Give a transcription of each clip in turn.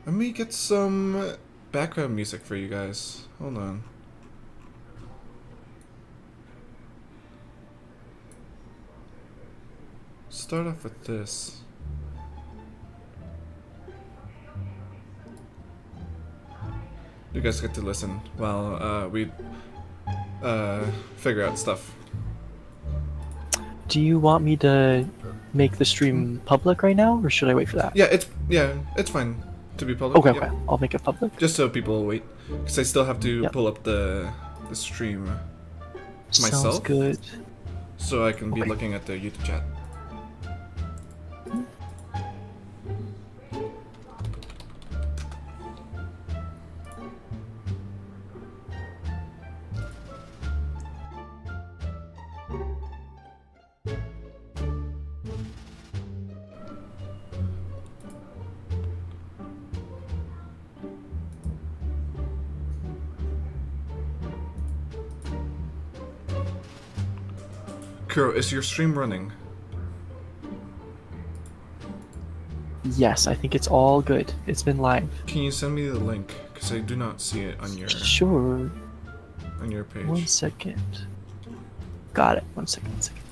Let me get some background music for you guys. Hold on. Start off with this. You guys get to listen while we figure out stuff. Do you want me to make the stream public right now, or should I wait for that? Yeah, it's fine to be public. Okay, Yep. okay. I'll make it public. Just so people wait, because I still have to Yep. pull up the stream Sounds myself, good. so I can be Okay. looking at the YouTube chat. Kuro, is your stream running? Yes, I think it's all good. It's been live. Can you send me the link? Because I do not see it on Sure. page. 1 second. Got it. 1 second. 1 second.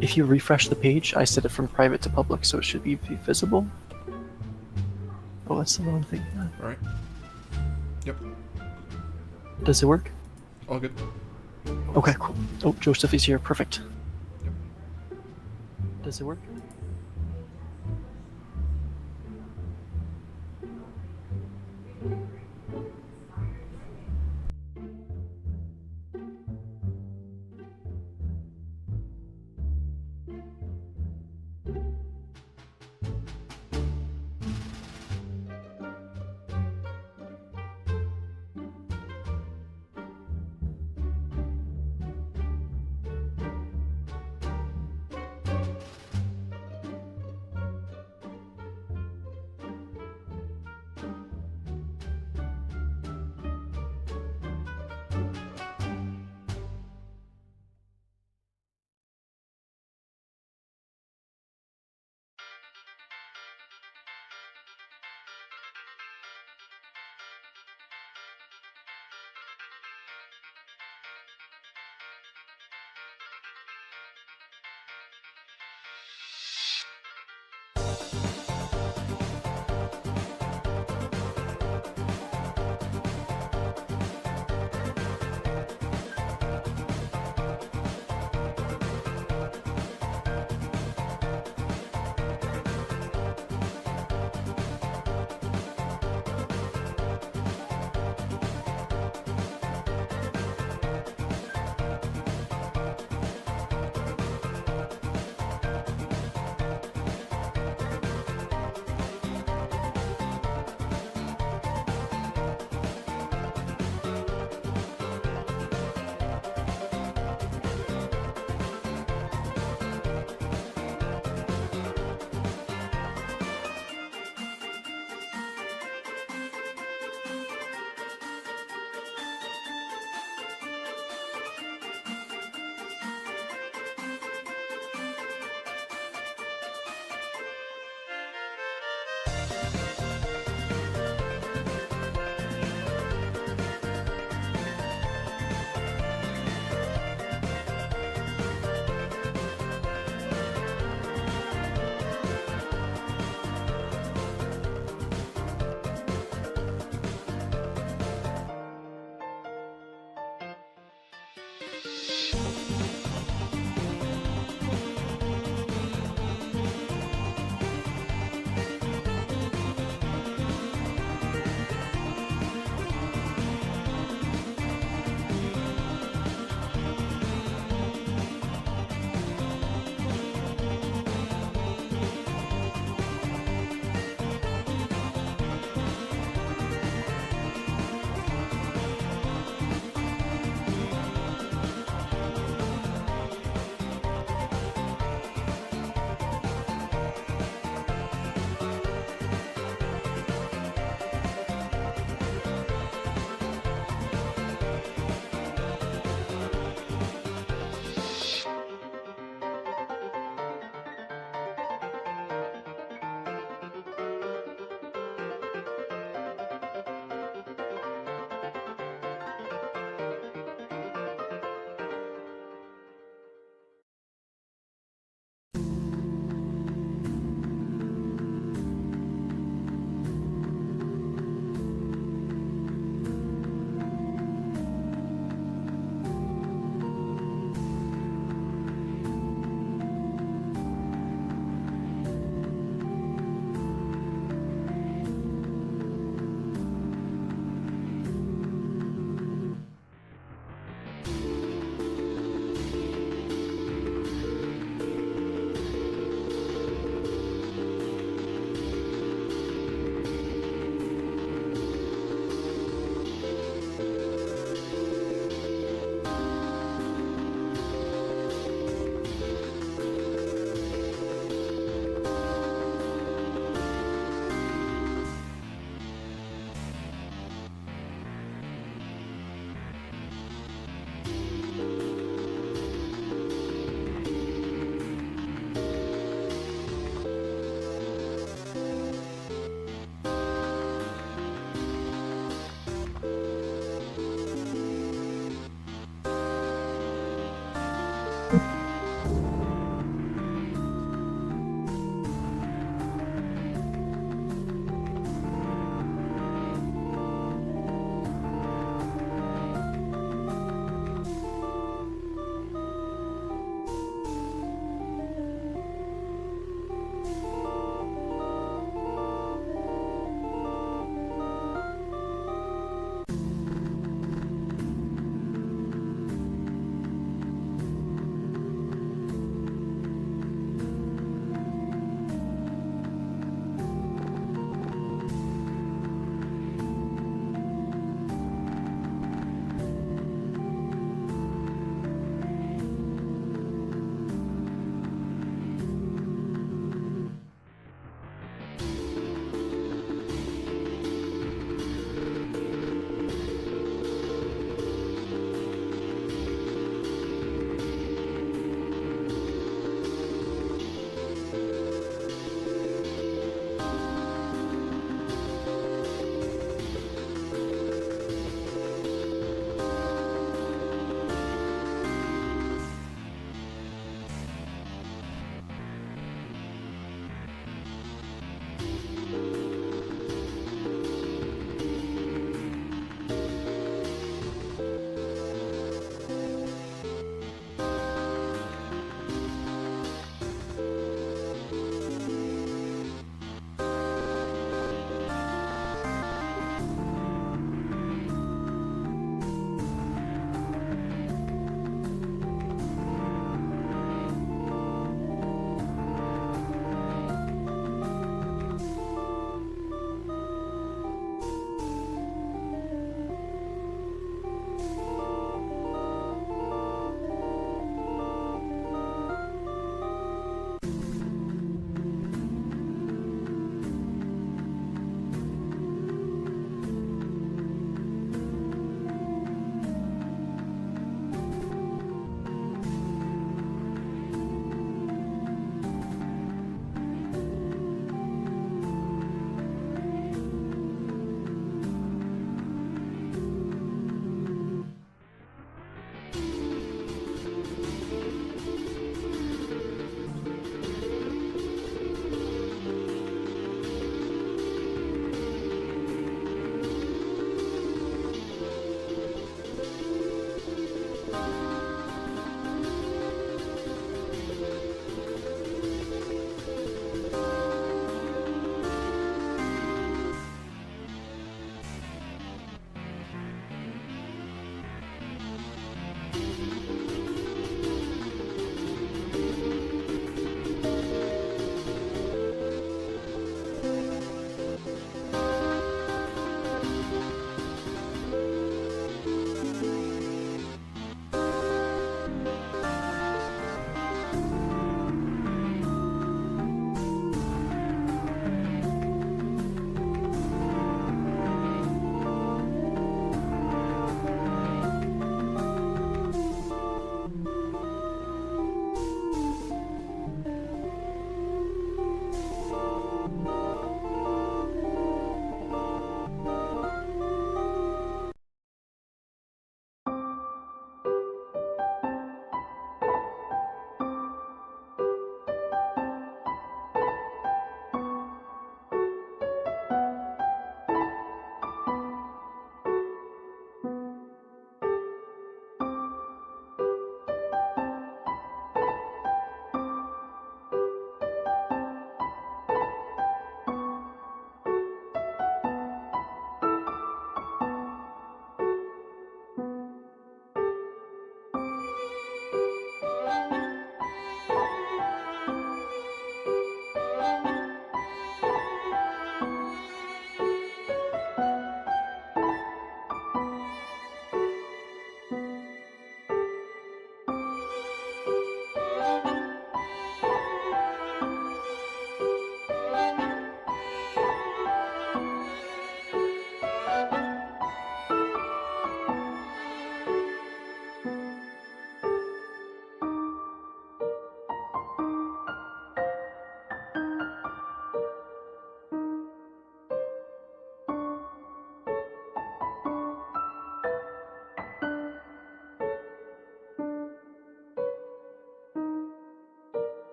If you refresh the page, I set it from private to public, so it should be visible. Oh, that's the wrong thing. Alright. Yep. Does it work? All good. Okay, cool. Oh, Joseph is here. Perfect. Yep. Does it work?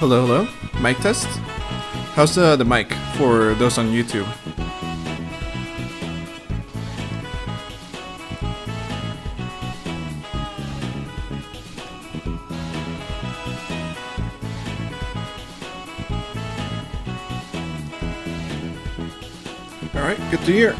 Hello, hello. Mic test. How's the mic for those on YouTube? All right, good to hear.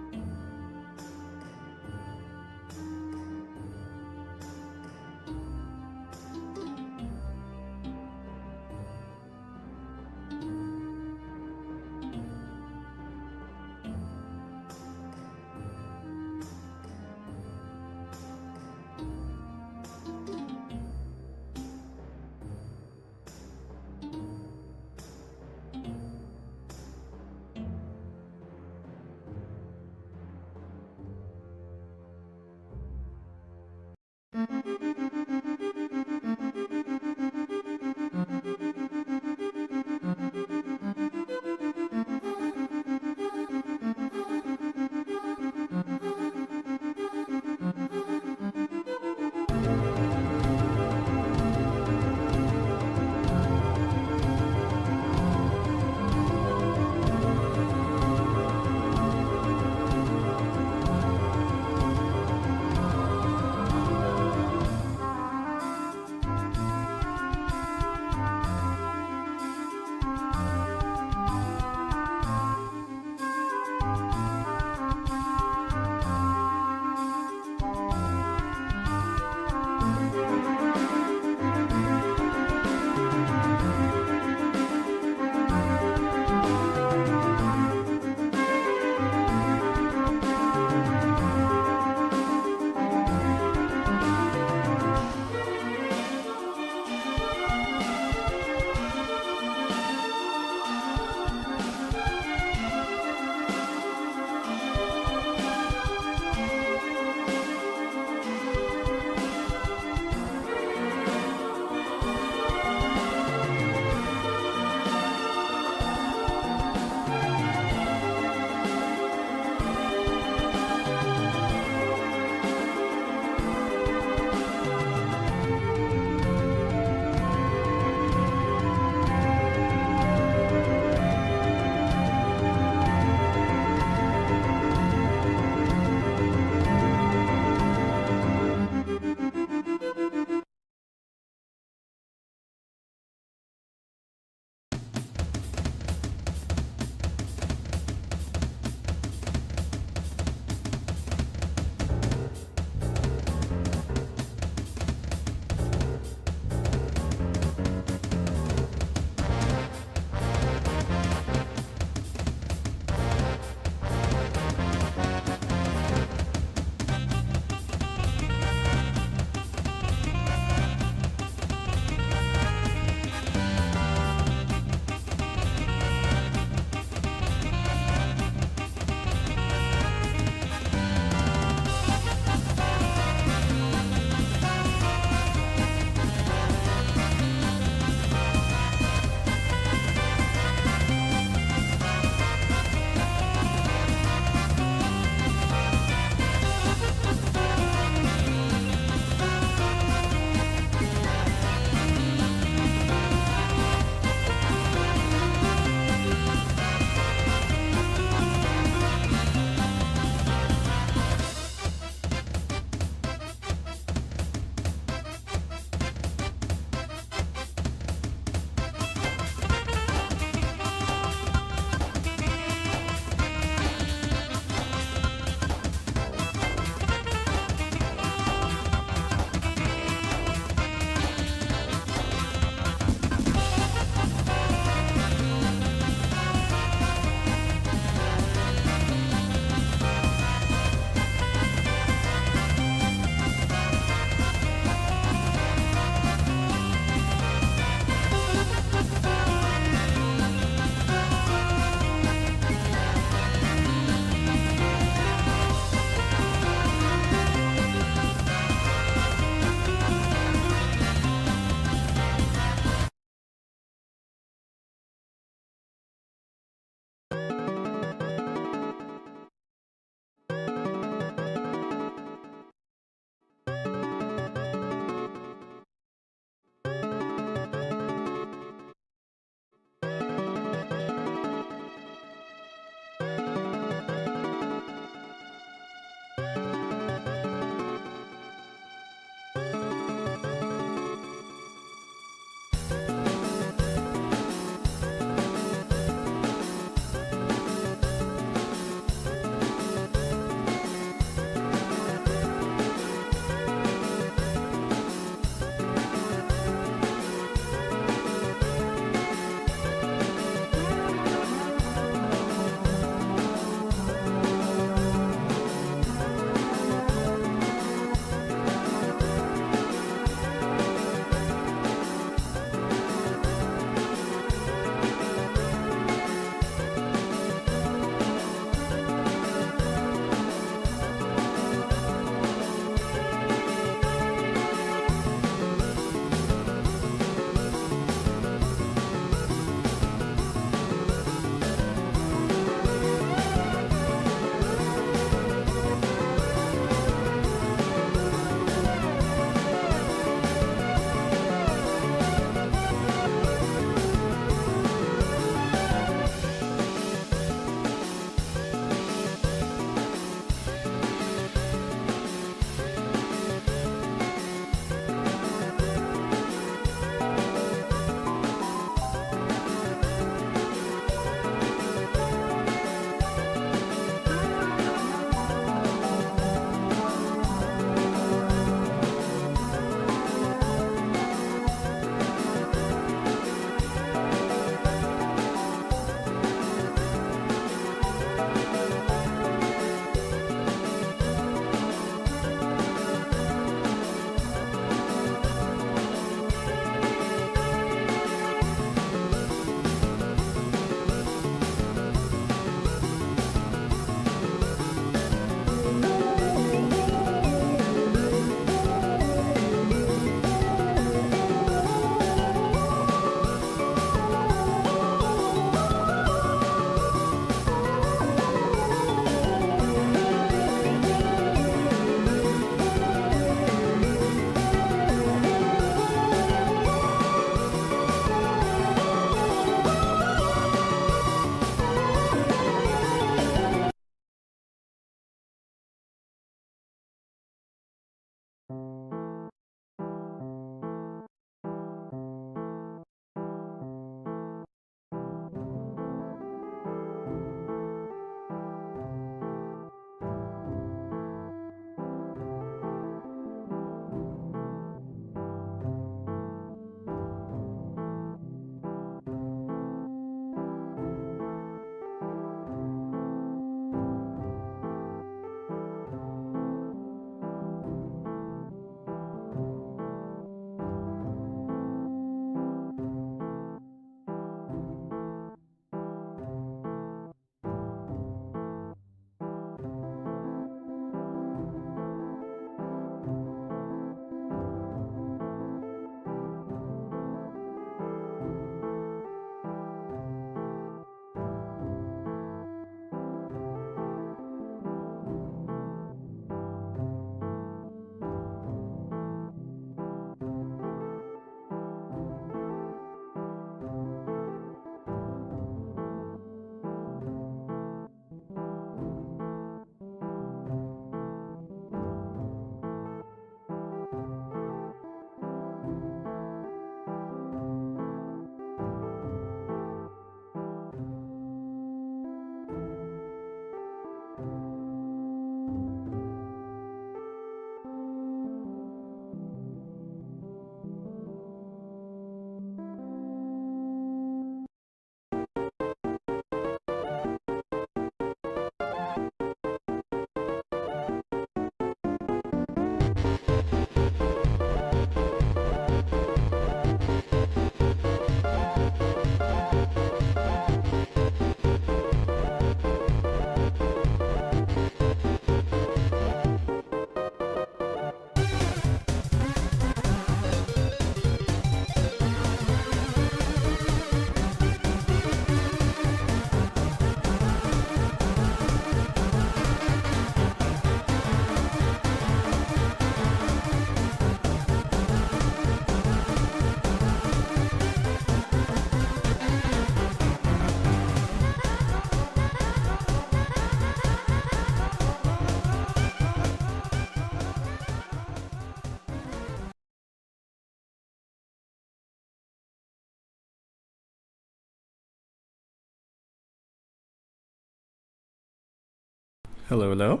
Hello, hello.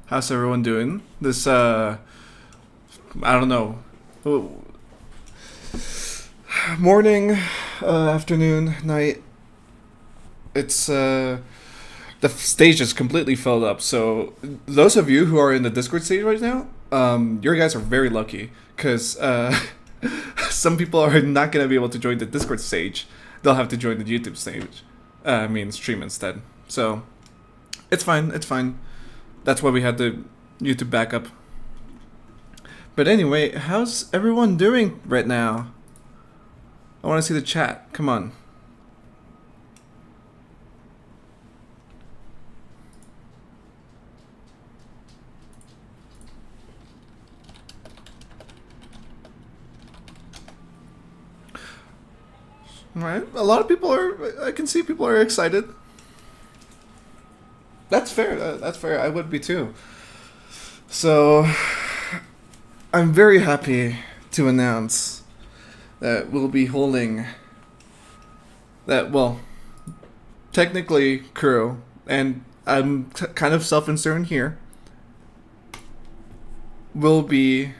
How's everyone doing? This, I don't know. Morning, afternoon, night. It's, the stage is completely filled up, so those of you who are in the Discord stage right now, your guys are very lucky, because, some people are not going to be able to join the Discord stage. They'll have to join the YouTube stage. Stream instead. So, it's fine, it's fine. That's why we had the YouTube backup. But anyway, how's everyone doing right now? I want to see the chat. Come on. Alright, a lot of people are, I can see people are excited. That's fair, that's fair, I would be too. So, I'm very happy to announce that we'll be holding that, well, technically Kuro, and I'm kind of self-concerned here, will be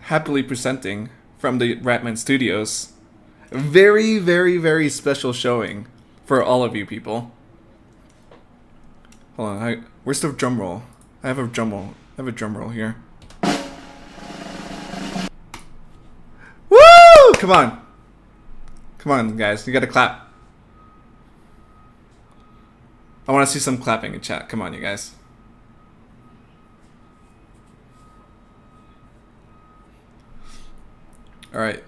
happily presenting from the Ratman Studios. Very, very, very special showing for all of you people. Hold on, where's the drum roll? I have a drum roll. I have a drum roll here. Woo! Come on. Come on, guys. You gotta clap. I want to see some clapping in chat. Come on, you guys. Alright.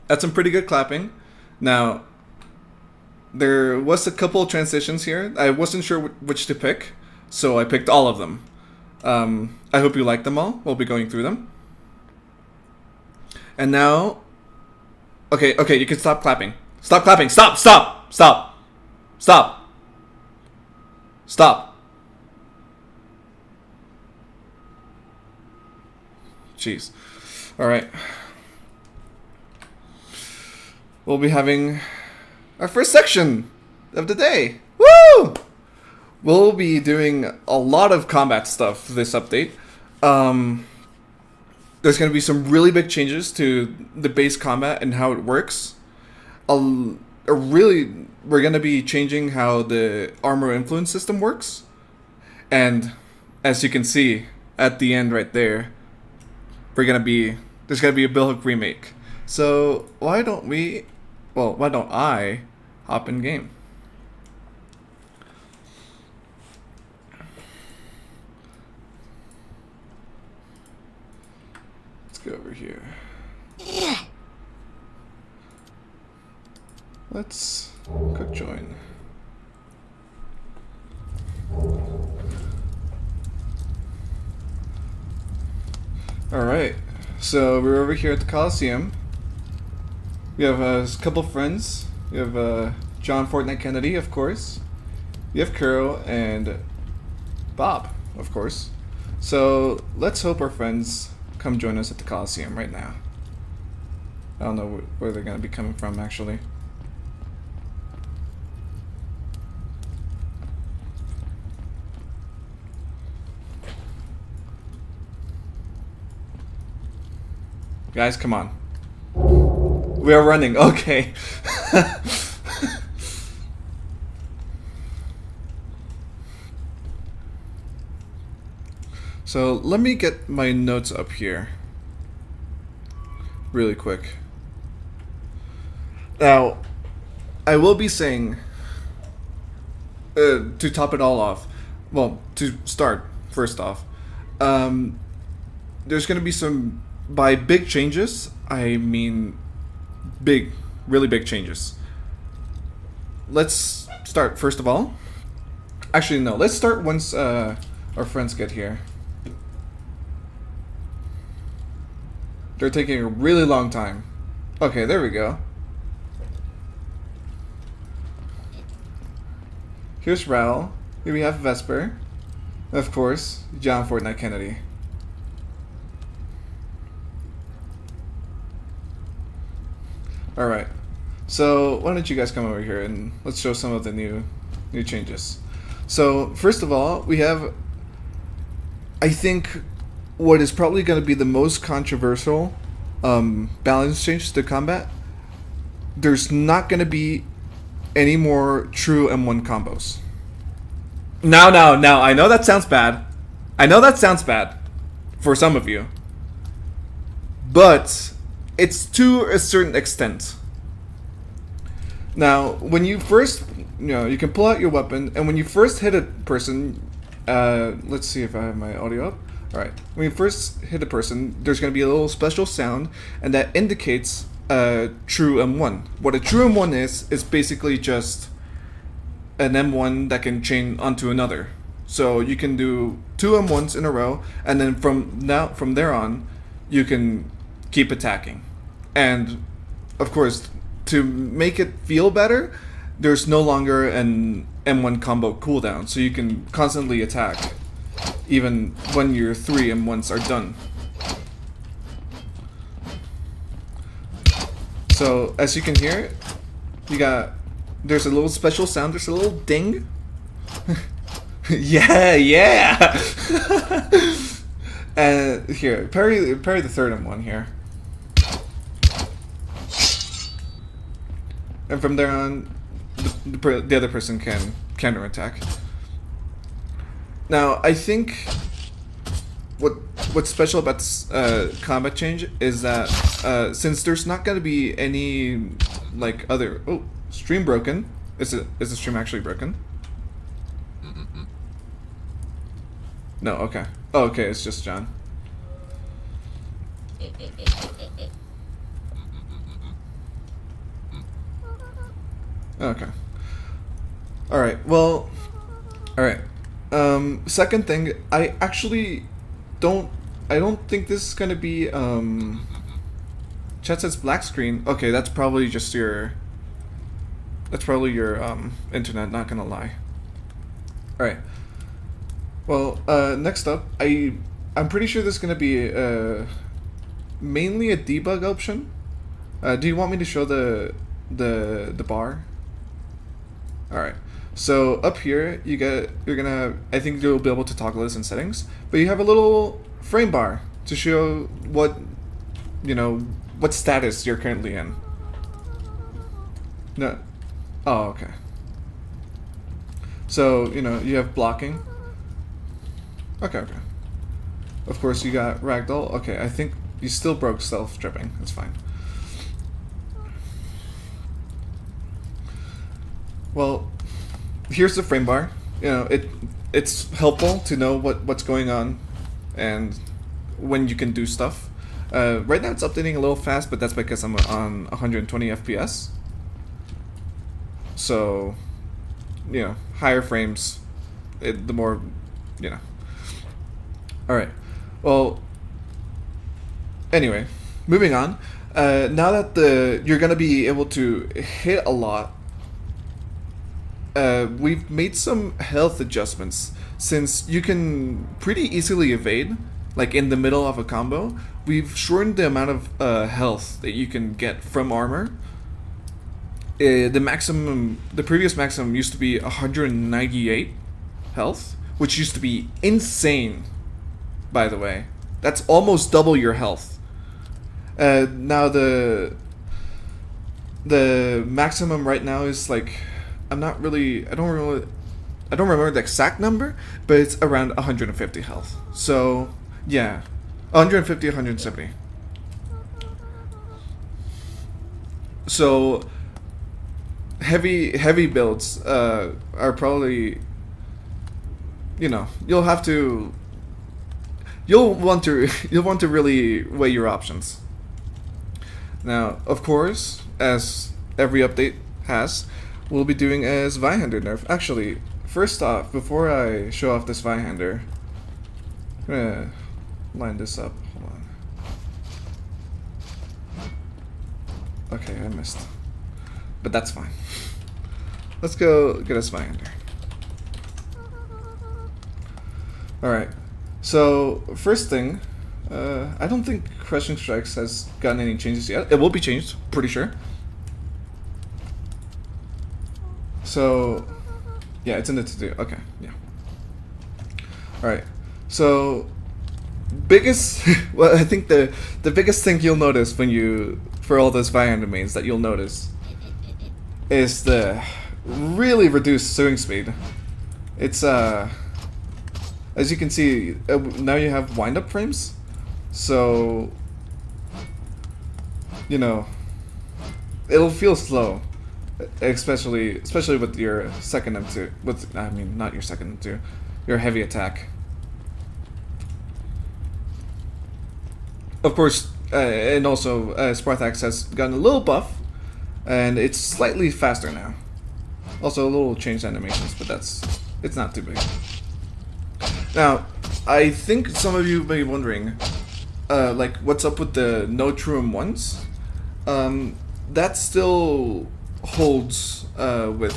That's some pretty good clapping. Now, there was a couple of transitions here. I wasn't sure which to pick, so I picked all of them. I hope you like them all. We'll be going through them. And now... Okay, you can stop clapping. Stop clapping! Stop! Stop! Stop! Stop! Stop! Jeez. Alright. We'll be having our first section of the day. Woo! We'll be doing a lot of combat stuff this update. There's going to be some really big changes to the base combat and how it works. We're going to be changing how the armor influence system works. And as you can see at the end right there, there's going to be a Bulwark remake. So why don't I hop in game? Let's go over here. Let's quick join. Alright, so we're over here at the Coliseum. We have a couple friends. We have John Fortnite Kennedy, of course. We have Kuro and Bob, of course. So let's hope our friends come join us at the Coliseum right now. I don't know where they're going to be coming from, actually. Guys, come on. We are running, okay. So let me get my notes up here really quick. Now, I will be saying, to top it all off, well, to start, first off, there's going to be some, by big changes, I mean big, really big changes. Let's start, first of all. Actually, no, let's start once our friends get here. They're taking a really long time. Okay, there we go. Here's Raoul. Here we have Vesper. Of course, John Fortnite Kennedy. Alright. So why don't you guys come over here and let's show some of the new changes. So first of all, we have, I think, what is probably going to be the most controversial balance change to combat. There's not going to be any more true M1 combos. Now, I know that sounds bad. I know that sounds bad for some of you. But it's to a certain extent. Now, when you first, you can pull out your weapon, and when you first hit a person, let's see if I have my audio up. Alright, when you first hit a person, there's going to be a little special sound, and that indicates true M1. What a true M1 is basically just an M1 that can chain onto another. So you can do 2 M1s in a row, and then from there on, you can keep attacking. And of course, to make it feel better, there's no longer an M1 combo cooldown, so you can constantly attack, even when your 3 M1s are done. So as you can hear, there's a little special sound, there's a little ding. yeah. And here, parry the third M1 here. And from there on, the other person can counterattack. Now, I think what's special about this combat change is that since there's not going to be any other stream broken. Is the stream actually broken? No. Okay. Oh, okay. It's just John. Okay. All right. Well. All right. Second thing, I actually don't think this is gonna be chat says black screen. Okay, that's probably just your internet, not gonna lie. All right. Well, next up, I'm pretty sure this is gonna be mainly a debug option. Do you want me to show the bar? All right. So up here, I think you'll be able to toggle this in settings, but you have a little frame bar to show what status you're currently in. No. Oh, okay. So, you have blocking. Okay. Of course, you got ragdoll. Okay, I think you still broke self-dripping. That's fine. Well, here's the frame bar. It's helpful to know what's going on and when you can do stuff. Right now it's updating a little fast, but that's because I'm on 120 FPS. So, higher frames, the more, Alright, well, anyway, moving on. Now that you're going to be able to hit a lot, we've made some health adjustments. Since you can pretty easily evade, like in the middle of a combo, we've shortened the amount of health that you can get from armor. The previous maximum used to be 198 health, which used to be insane, by the way. That's almost double your health. Now the maximum right now is like, I don't remember the exact number, but it's around 150 health. So, yeah, 150, 170. So, heavy builds are probably, you'll want to really weigh your options. Now, of course, as every update has, we'll be doing as Vihander nerf. Actually, first off, before I show off this Vihander, I'm gonna line this up. Hold on. Okay, I missed. But that's fine. Let's go get us Vihander. Alright, so first thing, I don't think Crushing Strikes has gotten any changes yet. It will be changed, pretty sure. So, yeah, it's in the to-do. Okay, yeah. Alright, so, biggest, well, I think the biggest thing you'll notice when you, for all those Viand domains that you'll notice, is the really reduced swing speed. It's, as you can see, now you have wind-up frames, so, you know, it'll feel slow, especially with your second M2, I mean, not your second M2, your heavy attack. Of course, and also, Spartax has gotten a little buff, and it's slightly faster now. Also, a little changed animations, but it's not too big. Now, I think some of you may be wondering, like, what's up with the no Truum ones? That still holds with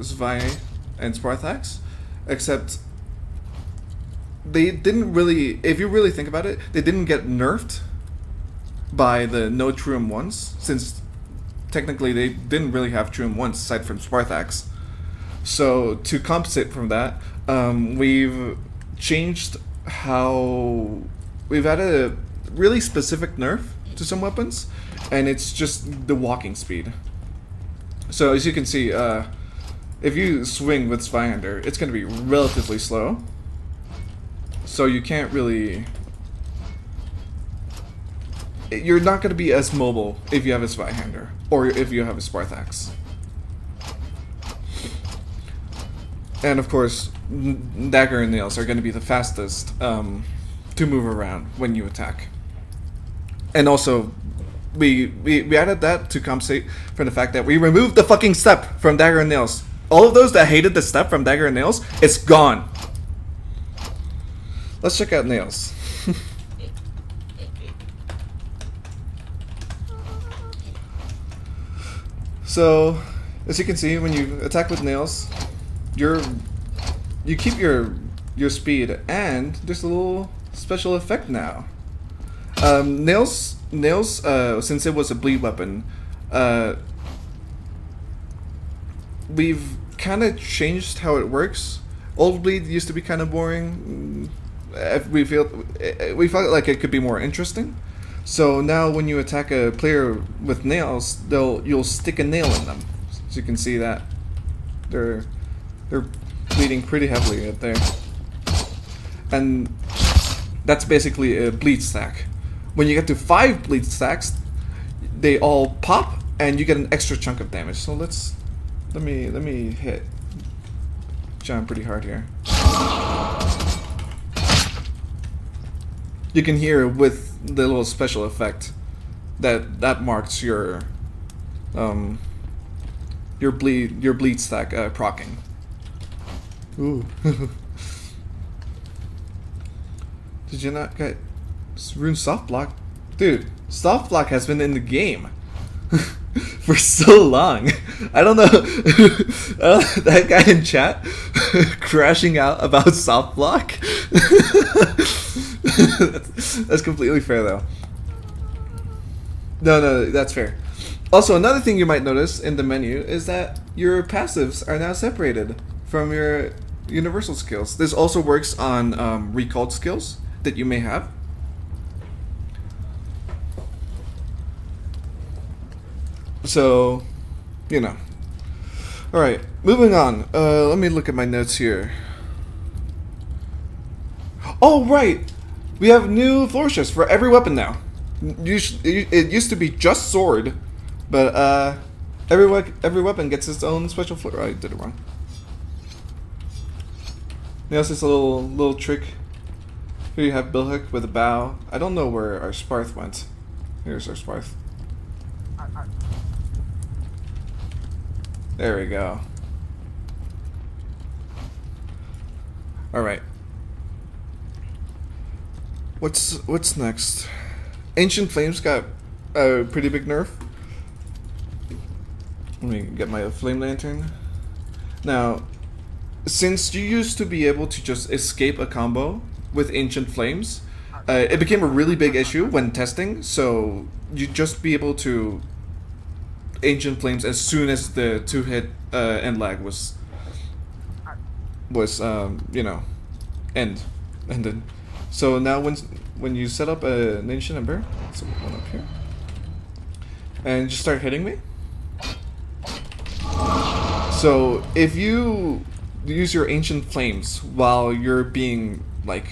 Zwei and Spartax, except they didn't really, if you really think about it, they didn't get nerfed by the no Truum ones, since technically they didn't really have Truum ones aside from Spartax. So to compensate from that, we've changed how we've added a really specific nerf to some weapons, and it's just the walking speed. So as you can see, if you swing with Zweihander, it's going to be relatively slow. So you can't really, you're not going to be as mobile if you have a Zweihander or if you have a Spartax. And of course, dagger and nails are going to be the fastest to move around when you attack. And also, we added that to compensate for the fact that we removed the fucking step from dagger and nails. All of those that hated the step from dagger and nails, it's gone. Let's check out nails. So, as you can see, when you attack with nails, you keep your speed, and there's a little special effect now. Nails, since it was a bleed weapon, we've kind of changed how it works. Old bleed used to be kind of boring. We felt like it could be more interesting. So now when you attack a player with nails, you'll stick a nail in them. So you can see that they're bleeding pretty heavily right there. And that's basically a bleed stack. When you get to 5 bleed stacks, they all pop and you get an extra chunk of damage. So let me hit John pretty hard here. You can hear with the little special effect that marks your bleed stack proccing. Ooh. Did you not get Rune soft block? Dude, soft block has been in the game for so long. I don't know. That guy in chat crashing out about soft block. That's completely fair though. No, that's fair. Also, another thing you might notice in the menu is that your passives are now separated from your universal skills. This also works on recalled skills that you may have. So, you know. Alright, moving on. Let me look at my notes here. Oh, right! We have new flourishes for every weapon now. It used to be just sword, but every weapon gets its own special flourish. I did it wrong. Now it's just a little trick. Here you have Billhook with a bow. I don't know where our Sparth went. Here's our Sparth. There we go. Alright. What's next? Ancient Flames got a pretty big nerf. Let me get my flame lantern. Now, since you used to be able to just escape a combo with Ancient Flames, it became a really big issue when testing. So you'd just be able to Ancient Flames as soon as the 2-hit end lag was ended. So now when you set up an Ancient Ember, so one up here, and just start hitting me. So if you use your Ancient Flames while you're being like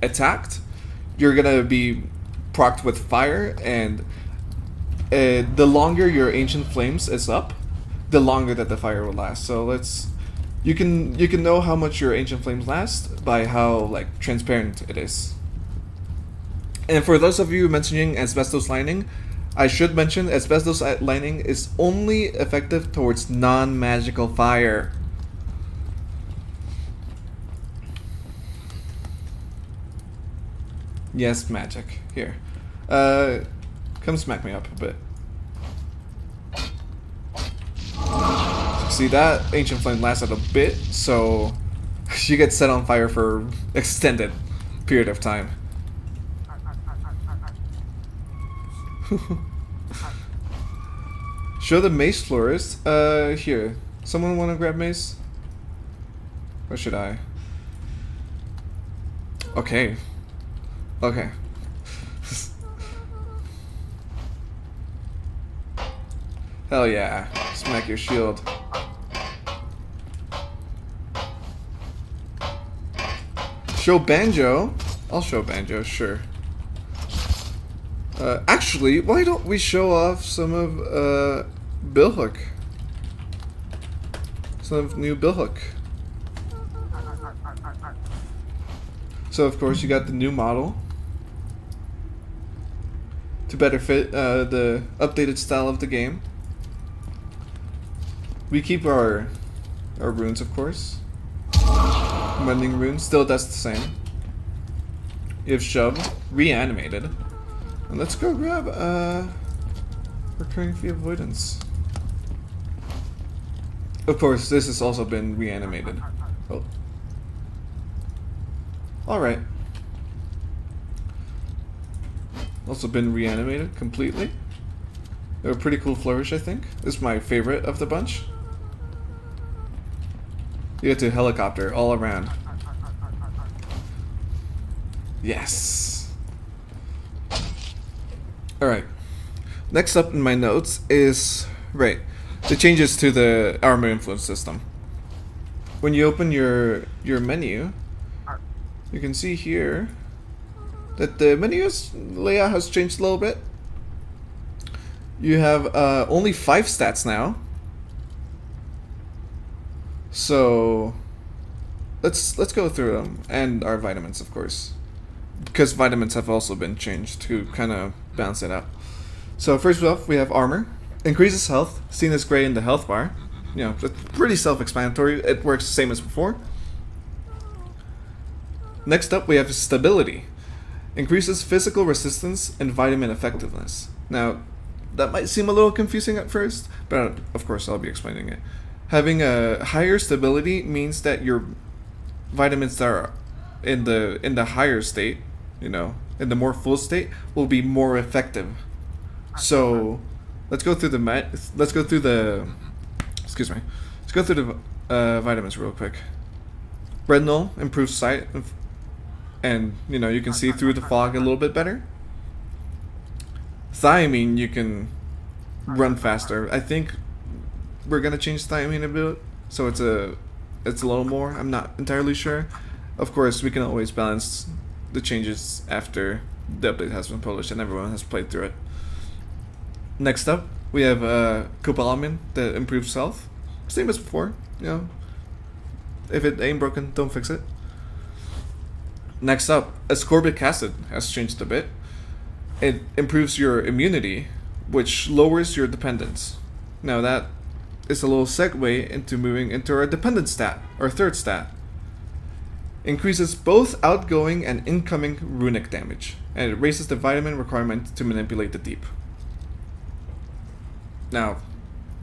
attacked, you're gonna be procced with fire, and the longer your Ancient Flames is up, the longer that the fire will last. So you can know how much your Ancient Flames last by how like transparent it is. And for those of you mentioning Asbestos Lining, I should mention Asbestos Lining is only effective towards non-magical fire. Yes, magic. Here. Come smack me up a bit. See, that Ancient Flame lasted a bit, so you get set on fire for extended period of time. Show the Mace Florist. Here. Someone want to grab Mace? Or should I? Okay. Okay. Hell yeah. Smack your shield. Show Banjo? I'll show Banjo, sure. Actually, why don't we show off some of Billhook? Some of new Billhook. So of course you got the new model to better fit the updated style of the game. We keep our runes, of course. Mending runes still does the same. You have Shove, reanimated. And let's go grab recurring fee avoidance. Of course, this has also been reanimated. Oh. Alright. Also been reanimated completely. They're a pretty cool flourish, I think. This is my favorite of the bunch. You get to helicopter all around. Yes. Alright. Next up in my notes is the changes to the armor influence system. When you open your menu, you can see here that the menu's layout has changed a little bit. You have only 5 stats now. So let's go through them, and our vitamins, of course, because vitamins have also been changed to kind of balance it out. So first off, we have armor. Increases health, seen as gray in the health bar. You know, it's pretty self-explanatory. It works the same as before. Next up, we have stability. Increases physical resistance and vitamin effectiveness. Now, that might seem a little confusing at first, but of course I'll be explaining it. Having a higher stability means that your vitamins that are in the higher state, you know, in the more full state, will be more effective. So let's go through the vitamins real quick. Retinol improves sight, and you know, you can see through the fog a little bit better. Thiamine, you can run faster. I think we're gonna change thiamine a bit, so it's a little more. I'm not entirely sure. Of course, we can always balance the changes after the update has been published and everyone has played through it. Next up, we have cobalamin that improves health. Same as before, you know. If it ain't broken, don't fix it. Next up, ascorbic acid has changed a bit. It improves your immunity, which lowers your dependence. Now that is a little segue into moving into our dependent stat, our third stat. Increases both outgoing and incoming runic damage, and it raises the vitamin requirement to manipulate the deep. Now,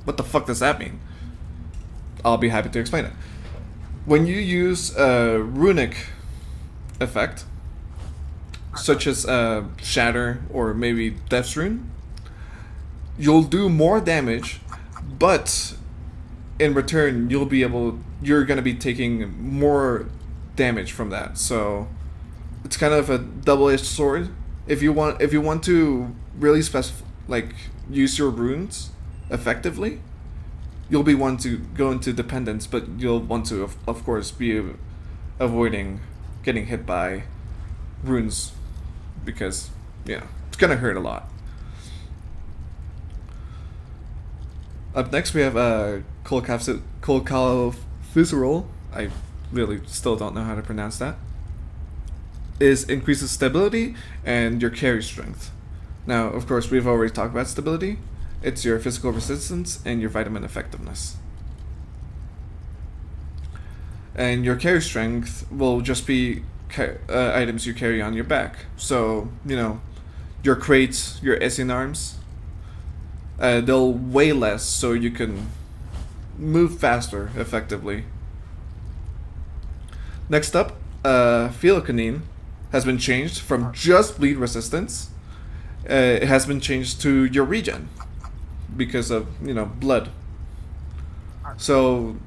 what the fuck does that mean? I'll be happy to explain it. When you use a runic effect, such as Shatter or maybe Death's Rune, you'll do more damage but in return, you're gonna be taking more damage from that. So it's kind of a double-edged sword. If you want to really use your runes effectively, you'll be one to go into dependence, but you'll want to of course be avoiding getting hit by runes, because it's gonna hurt a lot. Up next we have Kolcalfuserol. I really still don't know how to pronounce that. Is increases stability and your carry strength. Now, of course, we've already talked about stability. It's your physical resistance and your vitamin effectiveness. And your carry strength will just be items you carry on your back. So, your crates, your Essien arms, they'll weigh less so you can move faster effectively. Next up, Philoconine has been changed from just bleed resistance. It has been changed to your regen because of blood. So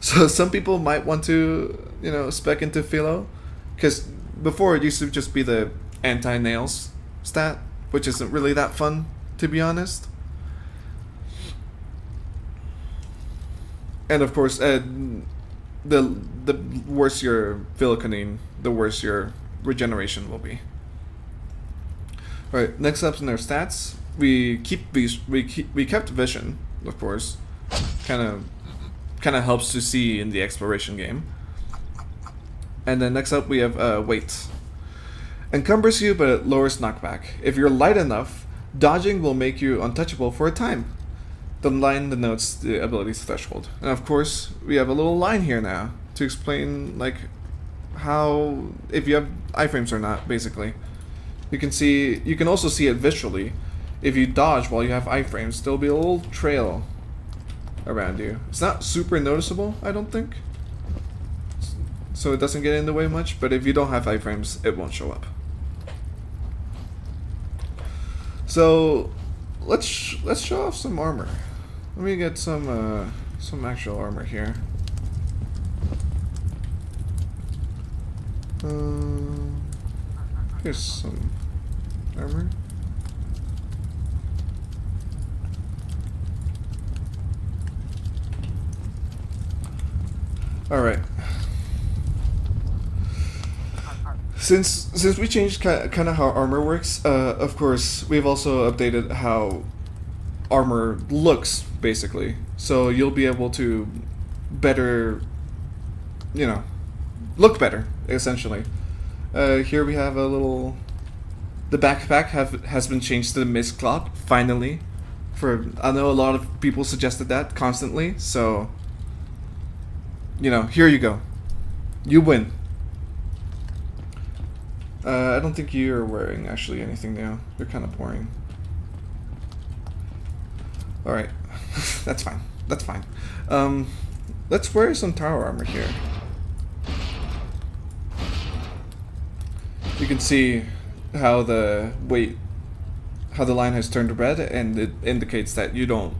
some people might want to spec into Philo, because before it used to just be the anti-nails stat, which isn't really that fun, to be honest. And of course, the worse your Philoconine, the worse your regeneration will be. Alright, next up in our stats, we kept vision, of course. Kind of helps to see in the exploration game. And then next up we have weight. Encumbers you, but it lowers knockback. If you're light enough, dodging will make you untouchable for a time. The line denotes the ability's threshold. And of course, we have a little line here now to explain how, if you have iframes or not, basically. You can also see it visually. If you dodge while you have iframes, there'll be a little trail around you. It's not super noticeable, I don't think, so it doesn't get in the way much, but if you don't have iframes, it won't show up. So let's show off some armor. Let me get some actual armor here. Here's some armor. All right. Since we changed kind of how armor works, of course, we've also updated how armor looks, basically. So you'll be able to better, look better, essentially. Here we have a little... The backpack has been changed to the mist cloth, finally. I know a lot of people suggested that constantly, so... here you go. You win. I don't think you're wearing actually anything new. You're kind of boring. Alright. That's fine. That's fine. Let's wear some tower armor here. You can see how the line has turned red, and it indicates that you no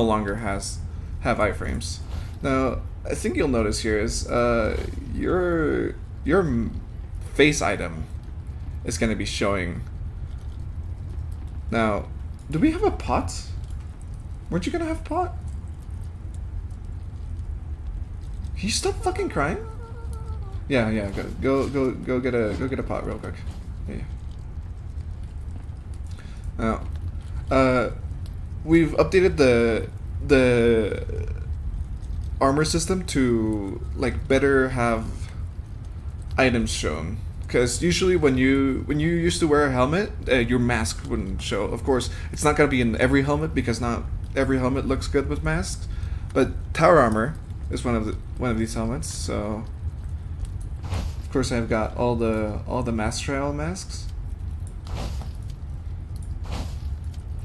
longer have iframes. Now, I think you'll notice here is your face item is going to be showing. Now, do we have a pot? Weren't you going to have a pot? Can you stop fucking crying? Yeah. Go get a pot real quick. Yeah. Now, we've updated the armor system to better have items shown, because usually when you used to wear a helmet, your mask wouldn't show. Of course, it's not gonna be in every helmet, because not every helmet looks good with masks, but tower armor is one of these helmets. So of course I've got all the mask trial masks.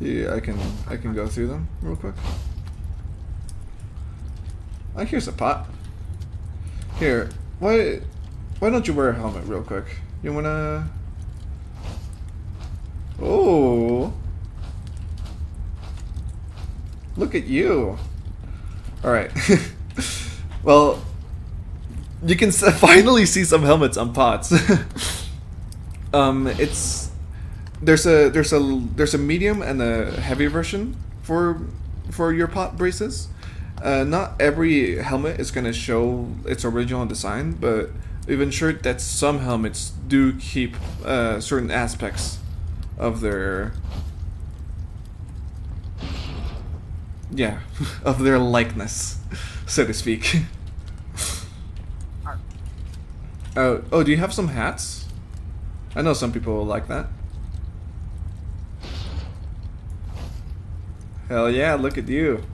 Yeah, I can go through them real quick. Oh, here's a pot. Here, why don't you wear a helmet real quick? You wanna... Oh. Look at you. Alright. Well, you can finally see some helmets on pots. It's there's a medium and a heavy version for your pot braces. Not every helmet is gonna show its original design, but we've ensured that some helmets do keep certain aspects of their of their likeness, so to speak. Oh, do you have some hats? I know some people will like that. Hell yeah, look at you.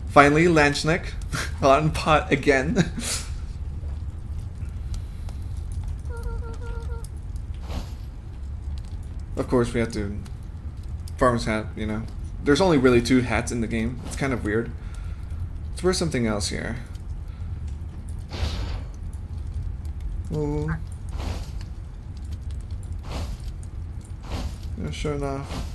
Finally, Lanchneck on pot again. Of course, we have to... Farmer's hat, you know. There's only really 2 hats in the game. It's kind of weird. Let's wear something else here. Oh. Yeah, sure enough.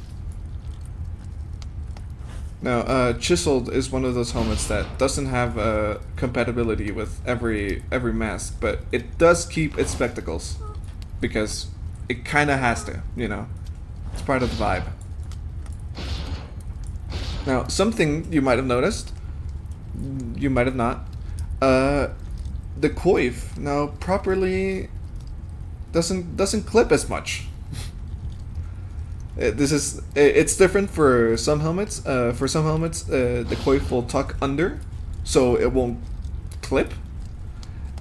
Now, Chiseled is one of those helmets that doesn't have compatibility with every mask, but it does keep its spectacles. Because it kind of has to, you know. It's part of the vibe. Now, something you might have noticed, you might have not, the coif now properly doesn't clip as much. It's different for some helmets. For some helmets, the coif will tuck under, so it won't clip,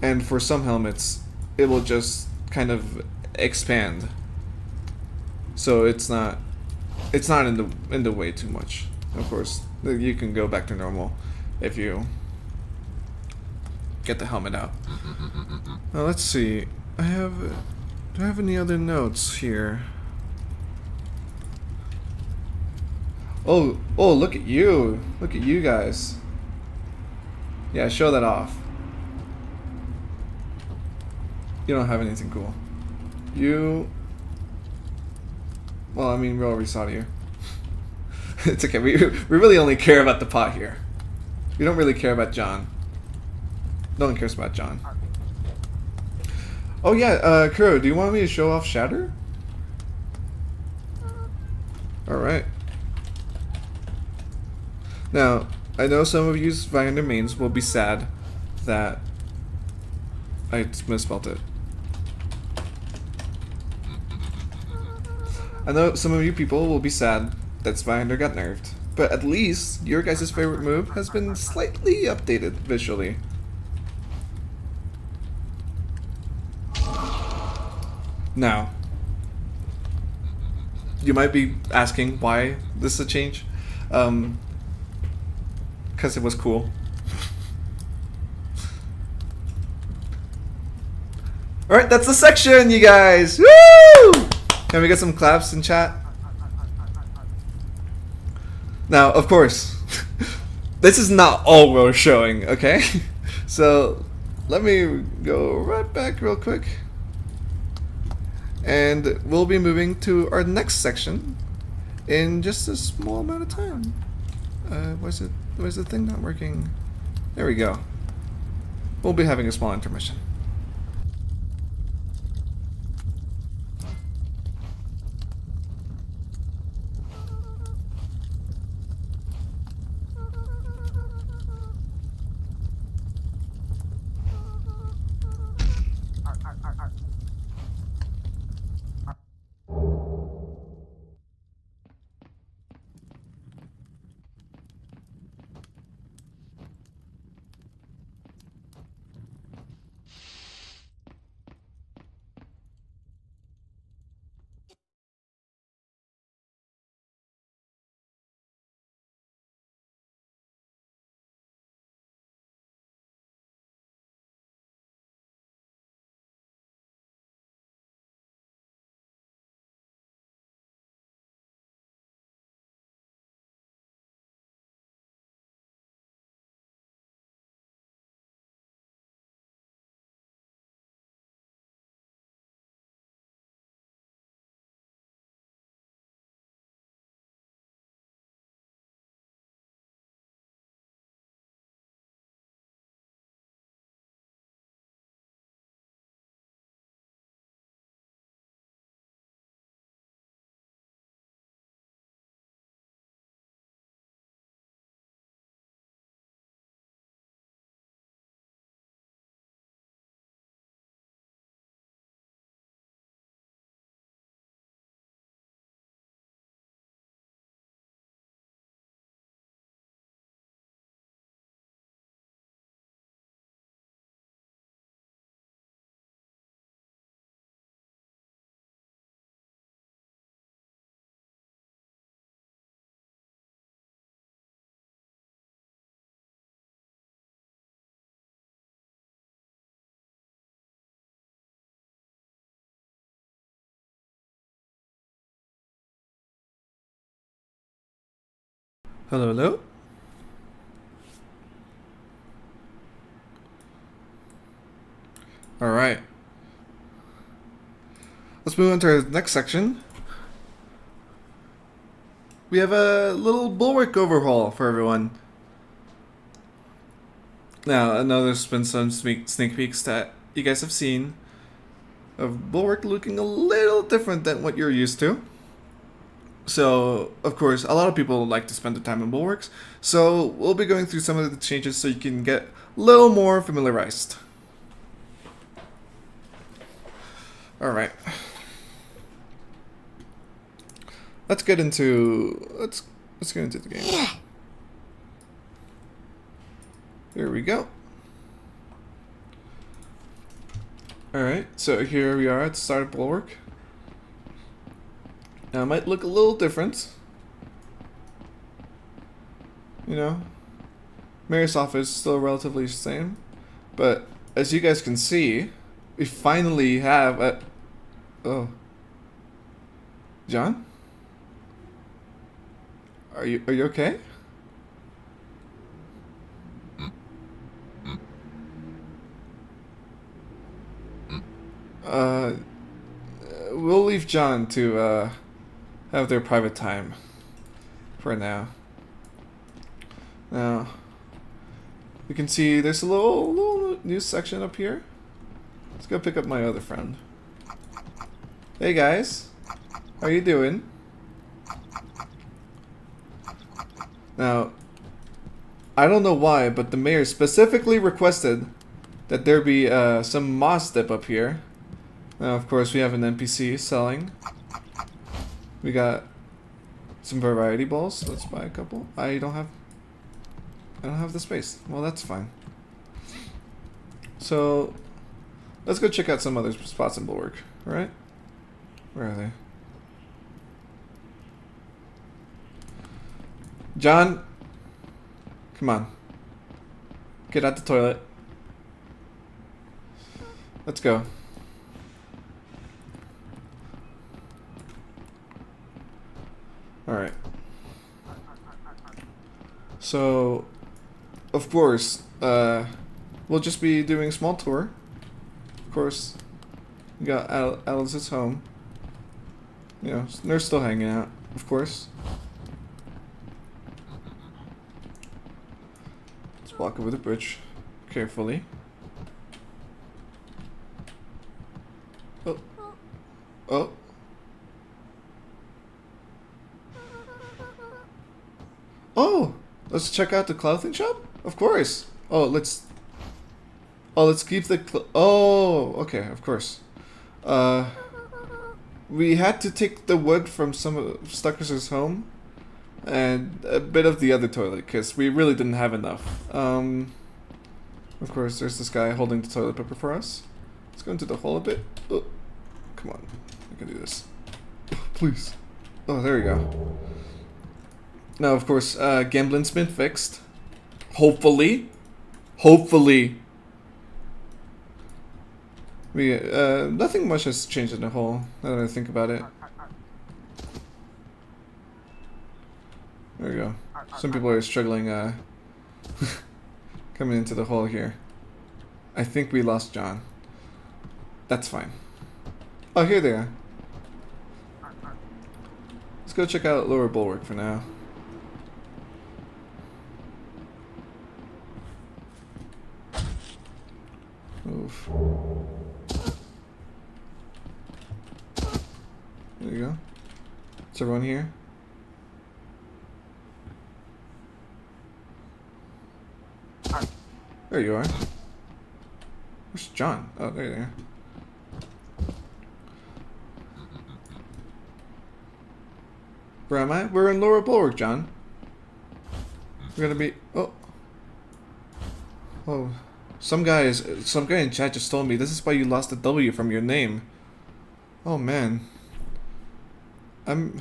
and for some helmets, it will just kind of expand. So it's not in the way too much. Of course, you can go back to normal if you get the helmet out. Now let's see. Do I have any other notes here? Oh, look at you. Look at you guys. Yeah, show that off. You don't have anything cool. You... Well, I mean, we already saw you. It's okay. We really only care about the pot here. We don't really care about John. No one cares about John. Oh yeah, Kuro, do you want me to show off Shatter? Alright. Now, I know some of you Viander mains will be sad that I misspelled it. I know some of you people will be sad that Viander got nerfed, but at least your guys' favorite move has been slightly updated visually. Now, you might be asking why this is a change. Because it was cool. Alright, that's the section, you guys! Woo! Can we get some claps in chat? Now, of course, this is not all we're showing, okay? So, let me go right back real quick. And we'll be moving to our next section in just a small amount of time. Where's the thing not working? There we go. We'll be having a small intermission. Hello, hello. All right. Let's move on to our next section. We have a little Bulwark overhaul for everyone. Now, I know there's been some sneak peeks that you guys have seen of Bulwark looking a little different than what you're used to. So, of course, a lot of people like to spend the time in Bulwarks. So, we'll be going through some of the changes so you can get a little more familiarized. Alright. Let's get into the game. Here we go. Alright, so here we are at the start of Bulwark. Now it might look a little different. You know, Mayor's office is still relatively the same. But as you guys can see, we finally have a... Oh. John? Are you okay? We'll leave John to have their private time for now. Now, you can see there's a little news section up here. Let's go pick up my other friend. Hey guys, how you doing? Now, I don't know why, but the mayor specifically requested that there be some moss dip up here. Now, of course, we have an NPC selling. We got some variety balls. Let's buy a couple. I don't have the space. Well, that's fine. So, let's go check out some other spots in Bulwark. Right? Where are they? John, come on. Get out the toilet. Let's go. Alright. So, of course, we'll just be doing a small tour. Of course, we got Alice's home. You know, they're still hanging out, of course. Let's walk over the bridge carefully. Oh. Oh. Oh, let's check out the clothing shop? Of course. Oh, let's keep the oh, okay, of course. We had to take the wood from some of Stucker's home and a bit of the other toilet because we really didn't have enough. Of course, there's this guy holding the toilet paper for us. Let's go into the hole a bit. Oh, come on, I can do this. Please. Oh, there we go. Now, of course, gambling's been fixed. Hopefully. Hopefully. We, nothing much has changed in the hole, now that I think about it. There we go. Some people are struggling, coming into the hole here. I think we lost John. That's fine. Oh, here they are. Let's go check out Lower Bulwark for now. Oof. There you go. Is everyone here? There you are. Where's John? Oh, there you are. Where am I? We're in Lower Bulwark, John. We're gonna be... Oh. Oh. Some guy in chat just told me this is why you lost the W from your name. Oh man. Oh.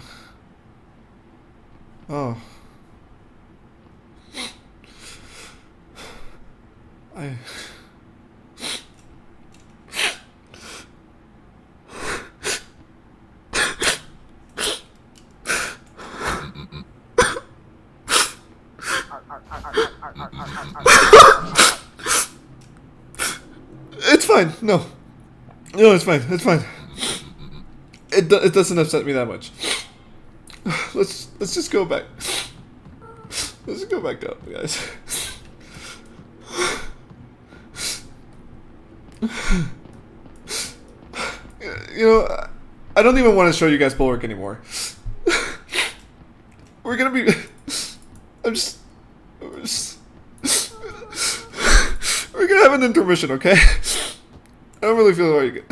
fine. No. No, it's fine. It's fine. It doesn't upset me that much. Let's just go back. Let's just go back up, guys. You know, I don't even want to show you guys Bulwark anymore. We're gonna be. I'm just. We're gonna have an intermission, okay? I don't really feel very good.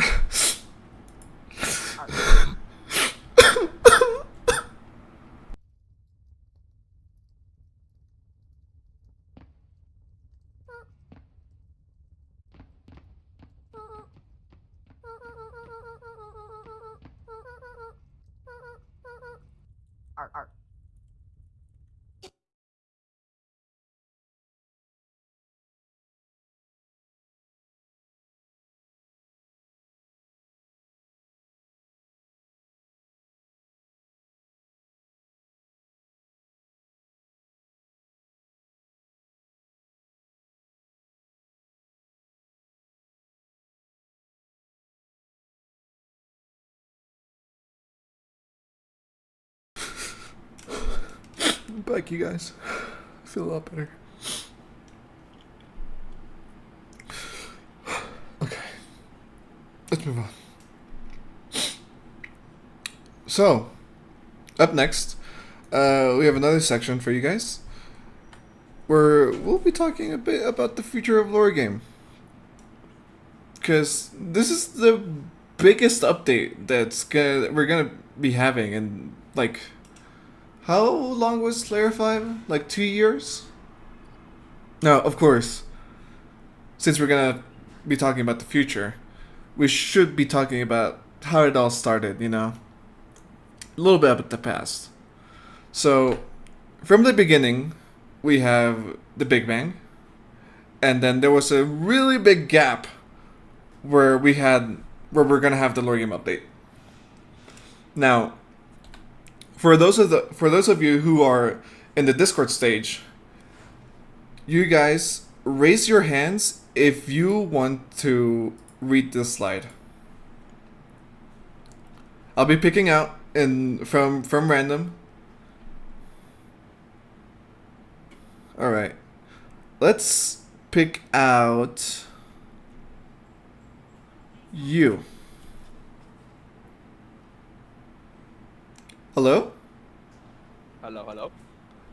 Back, you guys. I feel a lot better. Okay. Let's move on. So, up next, we have another section for you guys where we'll be talking a bit about the future of lore game. Because this is the biggest update we're gonna be having in, like, how long was Slayer 5? Like 2 years? Now, of course, since we're gonna be talking about the future, we should be talking about how it all started, you know? A little bit about the past. So, from the beginning, we have the Big Bang, and then there was a really big gap where we're gonna have the lore game update. Now, for those of you who are in the Discord stage, you guys raise your hands if you want to read this slide. I'll be picking out from random. All right, let's pick out you. Hello? Hello, hello.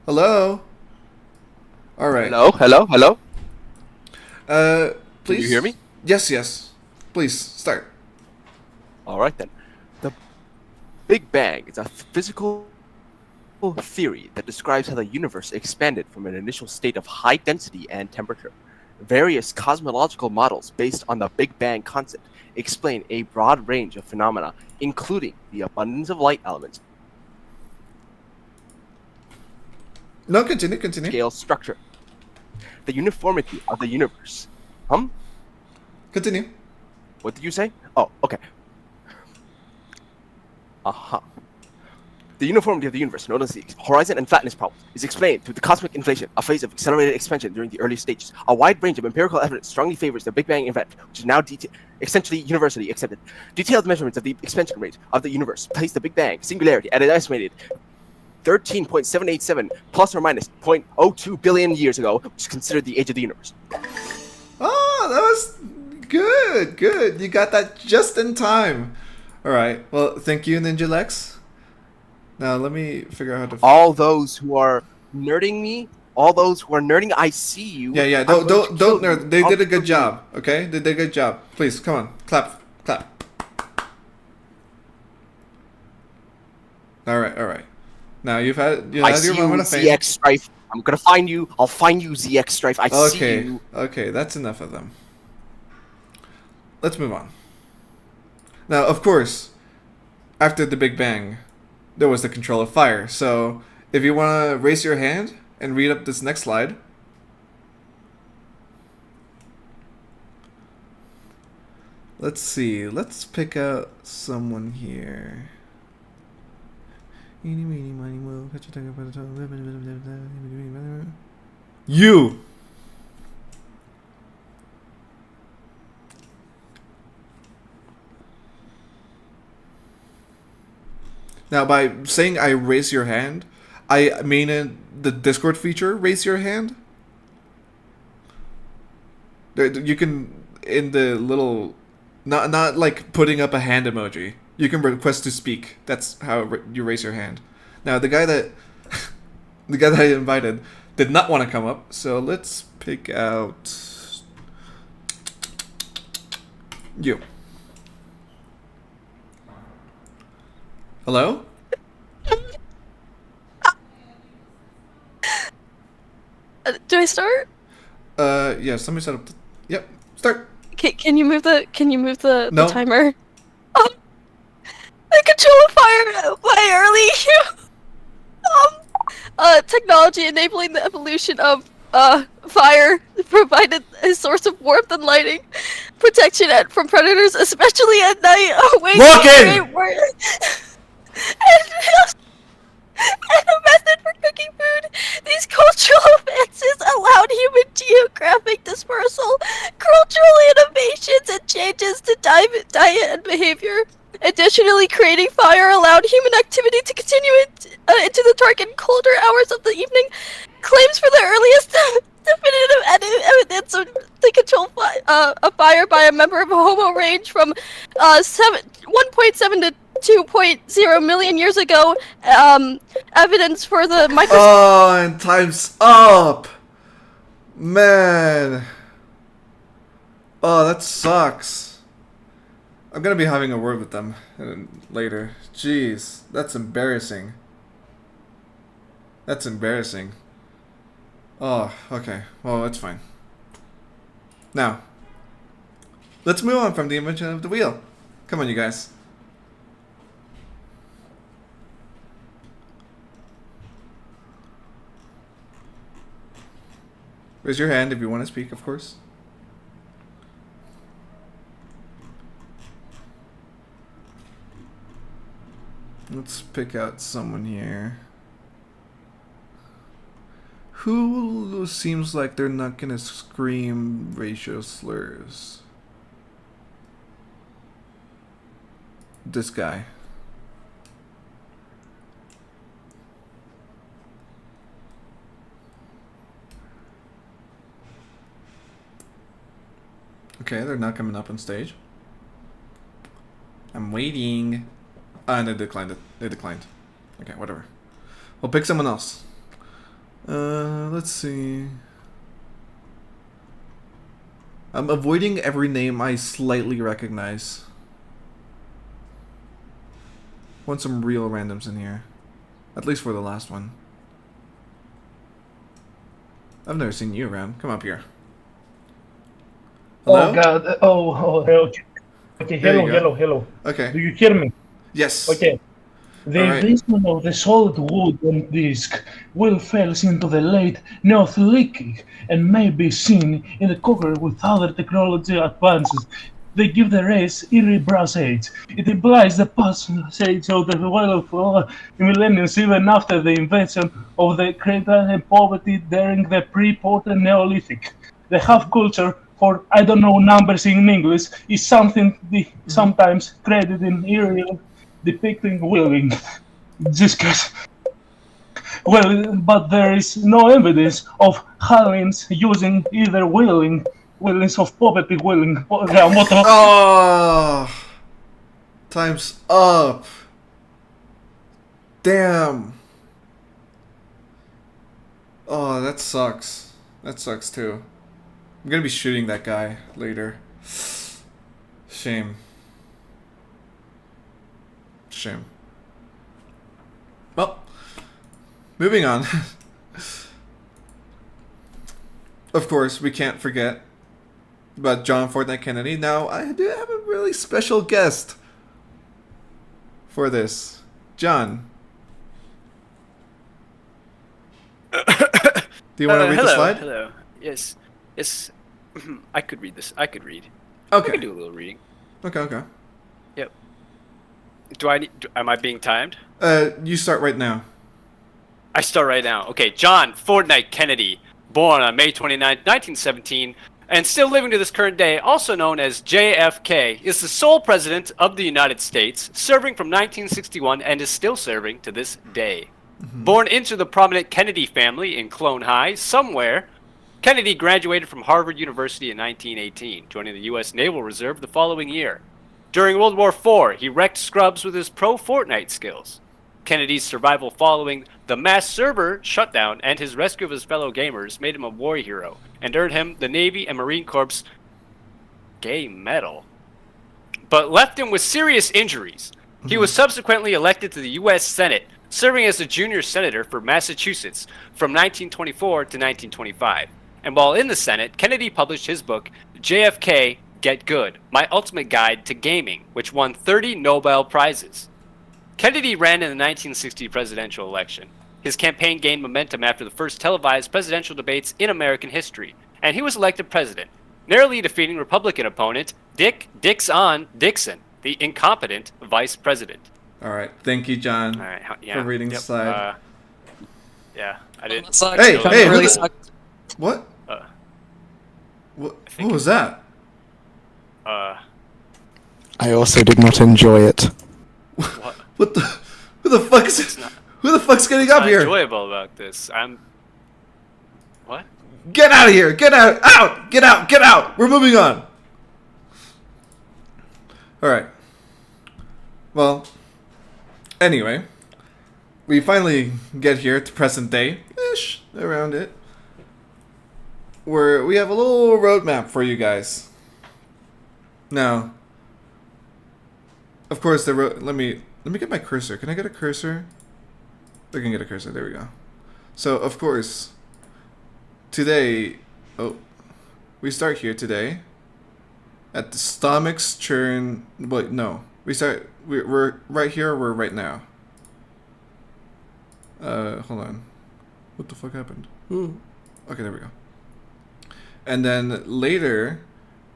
Hello? Alright. Hello. Please. Can you hear me? Yes. Please, start. Alright then. The Big Bang is a physical theory that describes how the universe expanded from an initial state of high density and temperature. Various cosmological models based on the Big Bang concept explain a broad range of phenomena, including the abundance of light elements, No, continue. scale structure, the uniformity of the universe. Continue. What did you say? Oh, okay. The uniformity of the universe, known as the horizon and flatness problem, is explained through the cosmic inflation, a phase of accelerated expansion during the early stages. A wide range of empirical evidence strongly favors the Big Bang event, which is now essentially universally accepted. Detailed measurements of the expansion rate of the universe place the Big Bang singularity at an estimated 13.787 plus or minus 0.02 billion years ago, which is considered the age of the universe. Oh, that was good. You got that just in time. Alright, well, thank you, Ninja Lex. Now, let me figure out how to... All those who are nerding me, I see you. Yeah, don't nerd. They did a good job, okay? They did a good job. Please, come on. Clap. Alright. Now, you've had your moment of fame. ZX Strife. I'm gonna find you. I'll find you, ZX Strife. I see you. Okay, that's enough of them. Let's move on. Now, of course, after the Big Bang, there was the control of fire. So, if you want to raise your hand and read up this next slide. Let's see. Let's pick out someone here. You! Now, by saying I raise your hand, I mean in the Discord feature, raise your hand. You can, in the little, not like putting up a hand emoji. You can request to speak. That's how you raise your hand. Now, the guy that I invited did not want to come up, so let's pick out you. Hello? Do I start? Yes, let me set up yep, start. Can you move the No. the timer? The control of fire by early technology enabling the evolution of fire provided a source of warmth and lighting, protection from predators, especially at night. Walk in! And a method for cooking food. These cultural advances allowed human geographic dispersal, cultural innovations, and changes to diet and behavior. Additionally, creating fire allowed human activity to continue into the dark and colder hours of the evening. Claims for the earliest definitive evidence of the control of fire by a member of a Homo range from 1.7 to 2.0 million years ago. Evidence for the microscope. Oh, and time's up! Man. Oh, that sucks. I'm gonna be having a word with them later. Jeez, that's embarrassing. That's embarrassing. Oh, okay. Well, it's fine. Now, let's move on from the invention of the wheel. Come on, you guys. Raise your hand if you want to speak, of course. Let's pick out someone here. Who seems like they're not gonna scream racial slurs? This guy. Okay, they're not coming up on stage. I'm waiting. And they declined it. They declined. Okay, whatever. We'll pick someone else. Let's see. I'm avoiding every name I slightly recognize. Want some real randoms in here. At least for the last one. I've never seen you around. Come up here. Hello? Oh God! Okay. Okay. Hello. Okay. Do you hear me? Yes. Okay. The Alright. invasion of the solid wood on disk will falls into the late Neolithic and may be seen in the cover with other technology advances. They give the race eerie brass age. It implies the passage of the well of millenniums even after the invention of the crater and poverty during the pre-Portal Neolithic. The half culture for I don't know numbers in English is something sometimes credited in aerial depicting wheeling. Just cause. Well, but there is no evidence of Hallins using either wheelings of poverty wheeling. Oh, time's up. Damn. Oh, that sucks. That sucks too. I'm gonna be shooting that guy later. Shame. Shame. Well, moving on. Of course, we can't forget about John Fortnite Kennedy. Now, I do have a really special guest for this. John. Do you want to read the slide? Hello. Yes. Yes. I could read this. I could read. Okay. I could do a little reading. Okay. Yep. Am I being timed? You start right now. I start right now. Okay. John Fortnite Kennedy, born on May 29, 1917, and still living to this current day, also known as JFK, is the sole president of the United States, serving from 1961 and is still serving to this day. Born into the prominent Kennedy family in Clone High, somewhere, Kennedy graduated from Harvard University in 1918, joining the U.S. Naval Reserve the following year. During World War IV, he wrecked scrubs with his pro Fortnite skills. Kennedy's survival following the mass server shutdown and his rescue of his fellow gamers made him a war hero and earned him the Navy and Marine Corps Gay Medal, but left him with serious injuries. He was subsequently elected to the U.S. Senate, serving as a junior senator for Massachusetts from 1924 to 1925. And while in the Senate, Kennedy published his book, JFK, Get Good, My Ultimate Guide to Gaming, which won 30 Nobel Prizes. Kennedy ran in the 1960 presidential election. His campaign gained momentum after the first televised presidential debates in American history, and he was elected president, narrowly defeating Republican opponent Dixon Dixon, the incompetent vice president. All right, thank you, John, for reading the slide. Yeah, I didn't. Hey, really who sucked. What? What think was that? I also did not enjoy it. What the? Who the fuck is it? Who the fuck's getting up here? Enjoyable about this. What? Get out of here! Get out! Out! Get out! Get out! We're moving on. All right. Well. Anyway, we finally get here to present day-ish, around it, where we have a little roadmap for you guys. Now, of course, let me get my cursor. Can I get a cursor? I can get a cursor. There we go. So, of course, today, we start here today at the stomach's churn. Wait, no, we're right here. We're right now. Hold on. What the fuck happened? Ooh. Okay, there we go. And then later,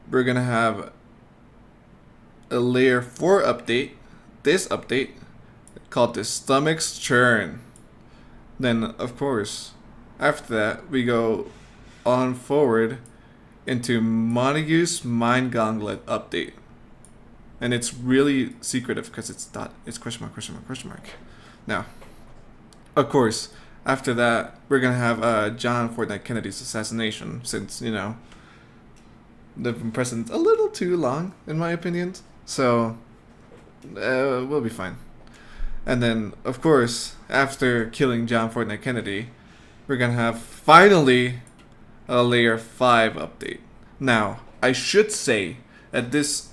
we're gonna have a layer 4 update. This update called the stomach's churn. Then, of course, after that, we go on forward into Montague's Mind Gauntlet update. And it's really secretive because it's question mark. Now, of course, after that, we're going to have John Fortnite Kennedy's assassination, since, they've been present a little too long, in my opinion. So, we'll be fine. And then, of course, after killing John Fortnite Kennedy, we're going to have, finally, a Layer 5 update. Now, I should say that this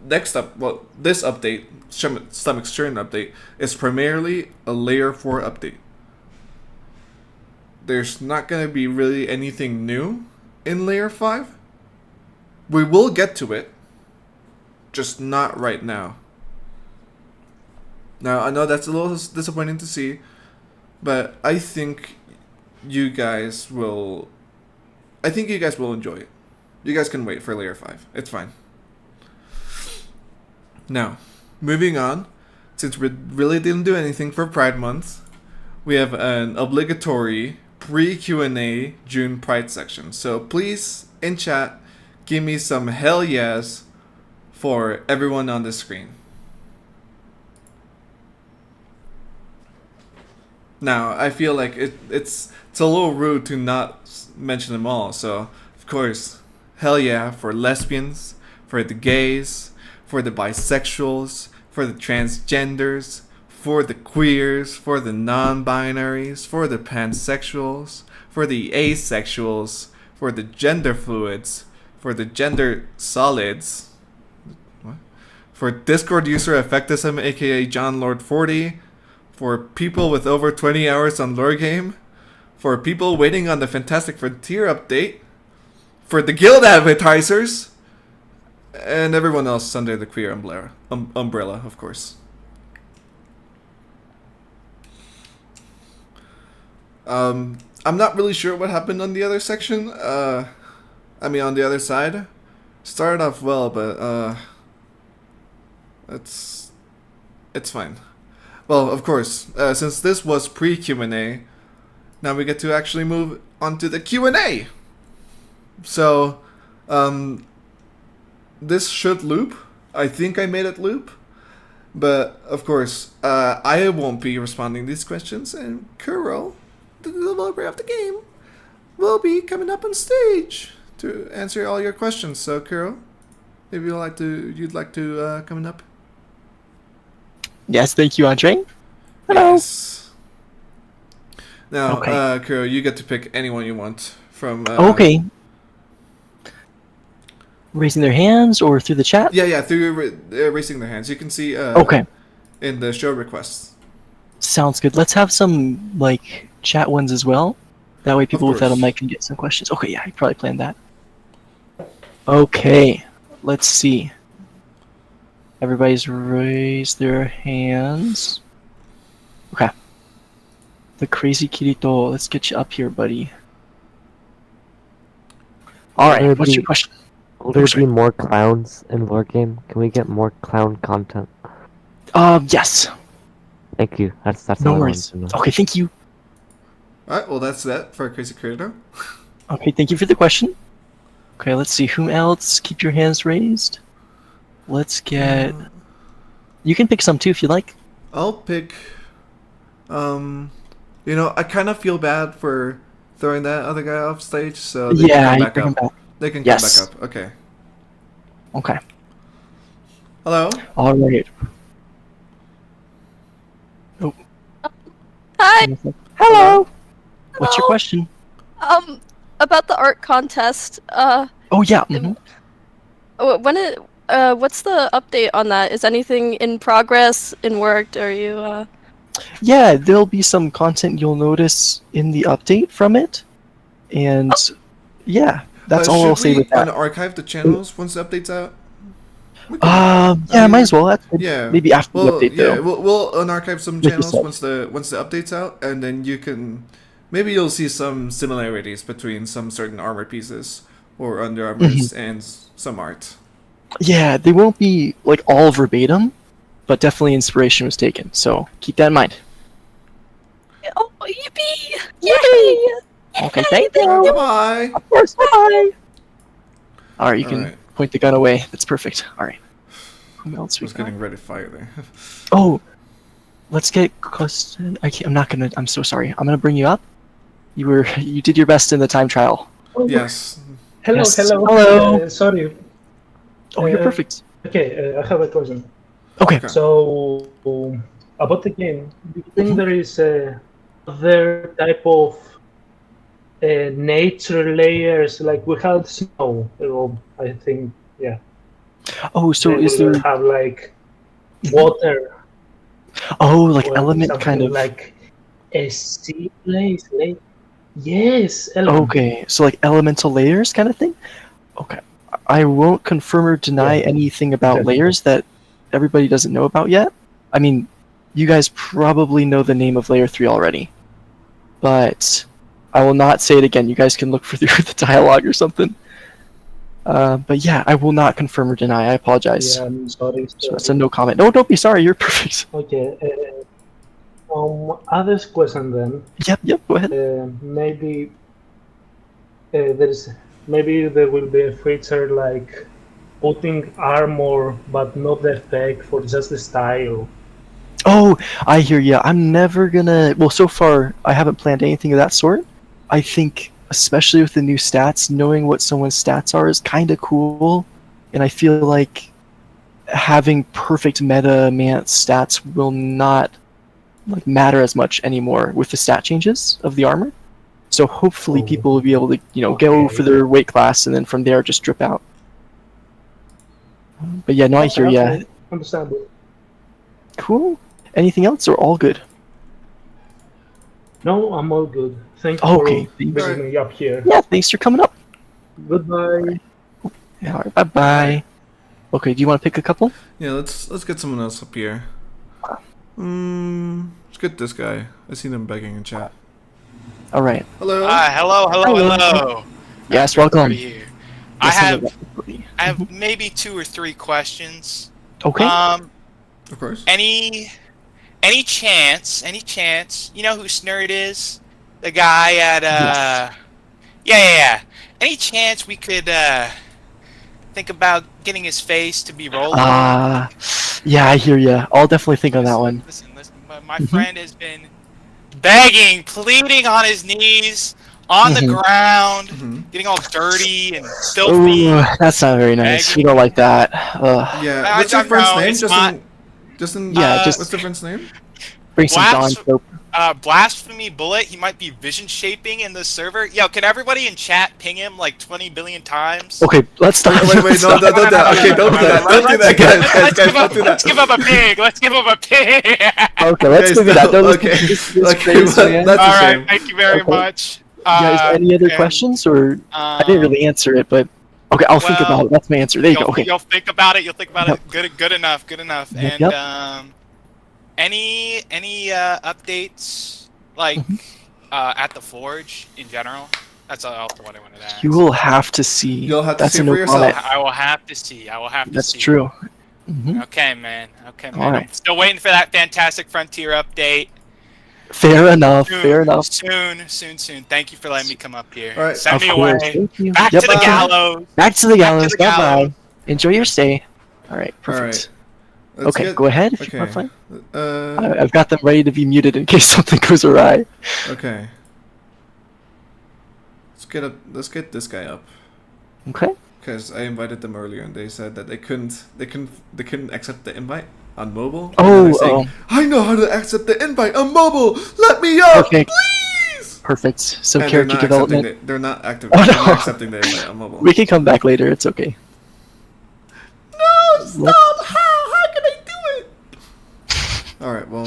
update, Stomach's Churn update, is primarily a Layer 4 update. There's not going to be really anything new in Layer 5. We will get to it, just not right now. Now, I know that's a little disappointing to see, but I think you guys will enjoy it. You guys can wait for Layer 5. It's fine. Now, moving on, since we really didn't do anything for Pride Month, we have an obligatory Pre-QNA June Pride section. So please, in chat, give me some hell yes for everyone on the screen. Now, I feel like it's a little rude to not mention them all. So, of course, hell yeah for lesbians, for the gays, for the bisexuals, for the transgenders, for the queers, for the non-binaries, for the pansexuals, for the asexuals, for the gender fluids, for the gender solids, for Discord user Effectism, aka John Lord 40, for people with over 20 hours on Lore Game, for people waiting on the Fantastic Frontier update, for the guild advertisers, and everyone else under the queer umbrella, of course. I'm not really sure what happened on the other section. On the other side. Started off well, but it's fine. Well, of course, since this was pre-Q&A, now we get to actually move on to the Q&A. So, This should loop. I think I made it loop. But, of course, I won't be responding these questions, and Kuro, the developer of the game, will be coming up on stage to answer all your questions. So, Kuro, if you'd like to come up. Yes, thank you, Andre. Hello. Yes. Now, Okay. Kuro, you get to pick anyone you want from... Okay. Raising their hands or through the chat? Yeah, through raising their hands. You can see Okay. in the show requests. Sounds good. Let's have some, like, chat ones as well. That way people without a course. mic can get some questions. Okay, yeah, you probably planned that. Okay. Let's see. Everybody's raised their hands. Okay. The crazy Kirito. Let's get you up here, buddy. Alright, what's your question? Will there be more clowns in Lore Game? Can we get more clown content? Yes. Thank you. That's No all I worries. wanted to know. Okay, thank you. Alright, well that's that for Crazy Creator. Okay, thank you for the question. Okay, let's see. Whom else? Keep your hands raised. Let's get... You can pick some too if you like. I'll pick... I kind of feel bad for throwing that other guy off stage, so they Yeah, can you come bring him back up. back. They can Yes. come back up. Okay. Okay. Hello? Alright. Hi. Hello! What's your Hello. question? About the art contest. Oh, yeah. mhm. What's the update on that? Is anything in progress, in worked? Are you, Yeah, there'll be some content you'll notice in the update from it. And, yeah, that's all I'll say with Should we that. archive the channels once the update's out? We can- Yeah, I might mean, as well. That's good. Yeah. Maybe after Well, the update, yeah, though. we'll unarchive some Like you channels said. once the update's out, and then you can maybe you'll see some similarities between some certain armor pieces or Under Armors Mm-hmm. and some art. Yeah, they won't be, like, all verbatim, but definitely inspiration was taken. So, keep that in mind. oh, yippee! Yay! Okay, Yay, thank you. Bye. Of course, bye! Alright, you can Alright. point the gun away. That's perfect. Alright. Who else I we was got? getting ready to fire there. Oh! Let's get custom. I'm so sorry. I'm gonna bring you up. You did your best in the time trial. Yes. Hello, Yes. hello. Hello. Sorry. Oh, you're Uh, perfect. Okay, I have a question. Okay. Okay. So, about the game, do you think there is other type of nature layers? Like we had snow, I think, yeah. Oh, so Then is we will there... have like water? Oh, like or element kind something of... like a sea place? Yes, element. Okay, so like elemental layers kind of thing? Okay. I won't confirm or deny Yeah. anything about Exactly. layers that everybody doesn't know about yet. I mean, you guys probably know the name of layer 3 already. But I will not say it again. You guys can look for the dialogue or something. But yeah, I will not confirm or deny. I apologize. Yeah, I'm sorry. So that's a no comment. No, don't be sorry. You're perfect. Okay. Other question then. Yep, go ahead. Maybe there will be a feature like putting armor, but not the effect, for just the style. Oh, I hear ya. I'm never gonna... Well, so far, I haven't planned anything of that sort. I think, especially with the new stats, knowing what someone's stats are is kind of cool. And I feel like having perfect meta Mance stats will not matter as much anymore with the stat changes of the armor. So hopefully Oh. people will be able to, go Okay. for their weight class and then from there just drip out. But yeah, no, I hear ya. Okay, understandable. Cool. Anything else or all good? No, I'm all good. Thank you Okay, for thanks. bringing me up here. Yeah, thanks for coming up. Goodbye. Yeah, all right, bye-bye. Okay, do you want to pick a couple? Yeah, let's get someone else up here. Let's get this guy. I seen him begging in chat. All right. Hello. Hello. Yes, welcome. Everybody here. I Yes, have everybody. I have maybe 2 or 3 questions. Okay. Of course. Any chance, you know who Snurd is? The guy at Yes. Yeah. Any chance we could think about getting his face to be rolling. Yeah, I hear ya. I'll definitely think on that one. Listen. My friend has been begging, pleading on his knees, on the ground, getting all dirty and filthy. Ooh, that's not very nice. We don't like that. Yeah. What's your friend's name? Justin. Yeah, just what's the friend's name? bring some Dawn soap. Blasphemy Bullet, he might be vision shaping in the server. Yo, can everybody in chat ping him like 20 billion times? Okay, let's stop. Wait, no, don't do that. Okay, don't do that. Don't do that, guys. Don't do that. Let's give him a pig. Let's give him a pig. Okay, let's do that. Don't Okay. okay, Well, that's a All shame. right, thank you very much. guys, any other and, questions? Or I didn't really answer it, but okay, I'll think about it. That's my answer. There you go. Okay. You'll think about it. You'll think about Yep. it. Good enough. Good enough. Yep, And any updates like at the Forge in general? That's all what I wanted to ask. You will have to see. You'll have to That's see a for no yourself. comment. I will have to see. That's true. Okay, man. Okay, man. All right. I'm still waiting for that Fantastic Frontier update. Fair enough. Soon, Fair enough. Soon. Thank you for letting me come up here. All right. Send Of me course. away. Thank you. Back Yep, to the okay. gallows. Back to the gallows. the Bye gallows. bye. Enjoy your stay. All right. Perfect. Let's Okay, get- go ahead if Okay. you want to play. Uh, I've got them ready to be muted in case something goes awry. okay. Let's get this guy up. Okay. Because I invited them earlier and they said that they couldn't accept the invite on mobile. Oh, And they're saying, I know how to accept the invite on mobile. Let me up, Perfect. please. Perfect. So And character development. they're not active. Oh, They're no. not accepting the invite on mobile. We can come back later. It's okay. No, stop! How can I do it? All right, well,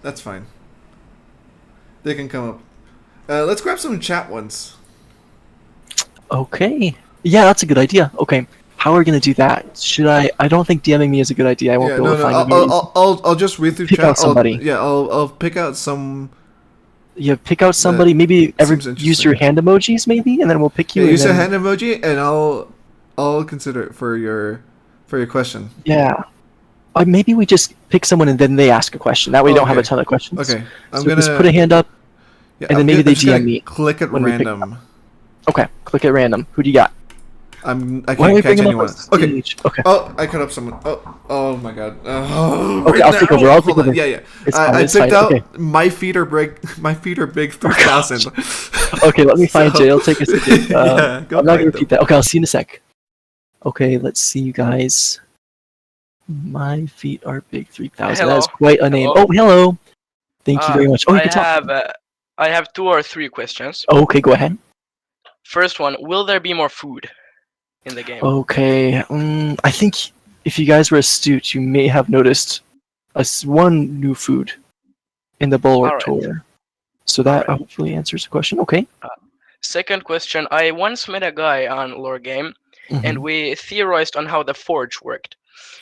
that's fine. They can come up. Let's grab some chat ones. Okay. Yeah, that's a good idea. Okay. How are we gonna do that? Should I? I don't think DMing me is a good idea. I won't Yeah, be able no, to no. find anybody. I'll just read through Pick chat. out somebody. I'll pick out some. Yeah, pick out somebody. Maybe seems use your interesting. hand emojis, maybe, and then we'll pick you. Yeah, and use a then- hand emoji, and I'll consider it for your question. Yeah. Maybe we just pick someone and then they ask a question. That way we don't have a Okay. ton of questions. Okay, I'm So gonna just put a hand up. yeah, and then I'm maybe gonna- they I'm just gonna DM me Click at when we pick random. Okay. Click at random. Who do you got? I Why don't can't we bring catch him anyone. up on Okay. stage? Okay. Oh, I cut up someone. Oh my god. Okay, I'll take over. I'll take Hold on. over. Yeah. It's fine, I it's picked fine, out okay. my feet are big. My feet are big 3000. Okay, let me find So- Jay. It'll take a second. Yeah, go I'm not gonna find repeat that. Okay, I'll see you in a sec. Okay, let's see, you guys. My feet are big 3000. That is Hello. quite a name. Hello. Oh, hello. Thank you very much. Oh, you can talk. I have 2 or 3 questions. Okay, go ahead. First one, will there be more food in the game? Okay, I think if you guys were astute, you may have noticed one new food in the Bulwark Alright. tour. So that Alright. hopefully answers the question. Okay. Second question, I once met a guy on Lore Game, and Mhm. we theorized on how the forge worked.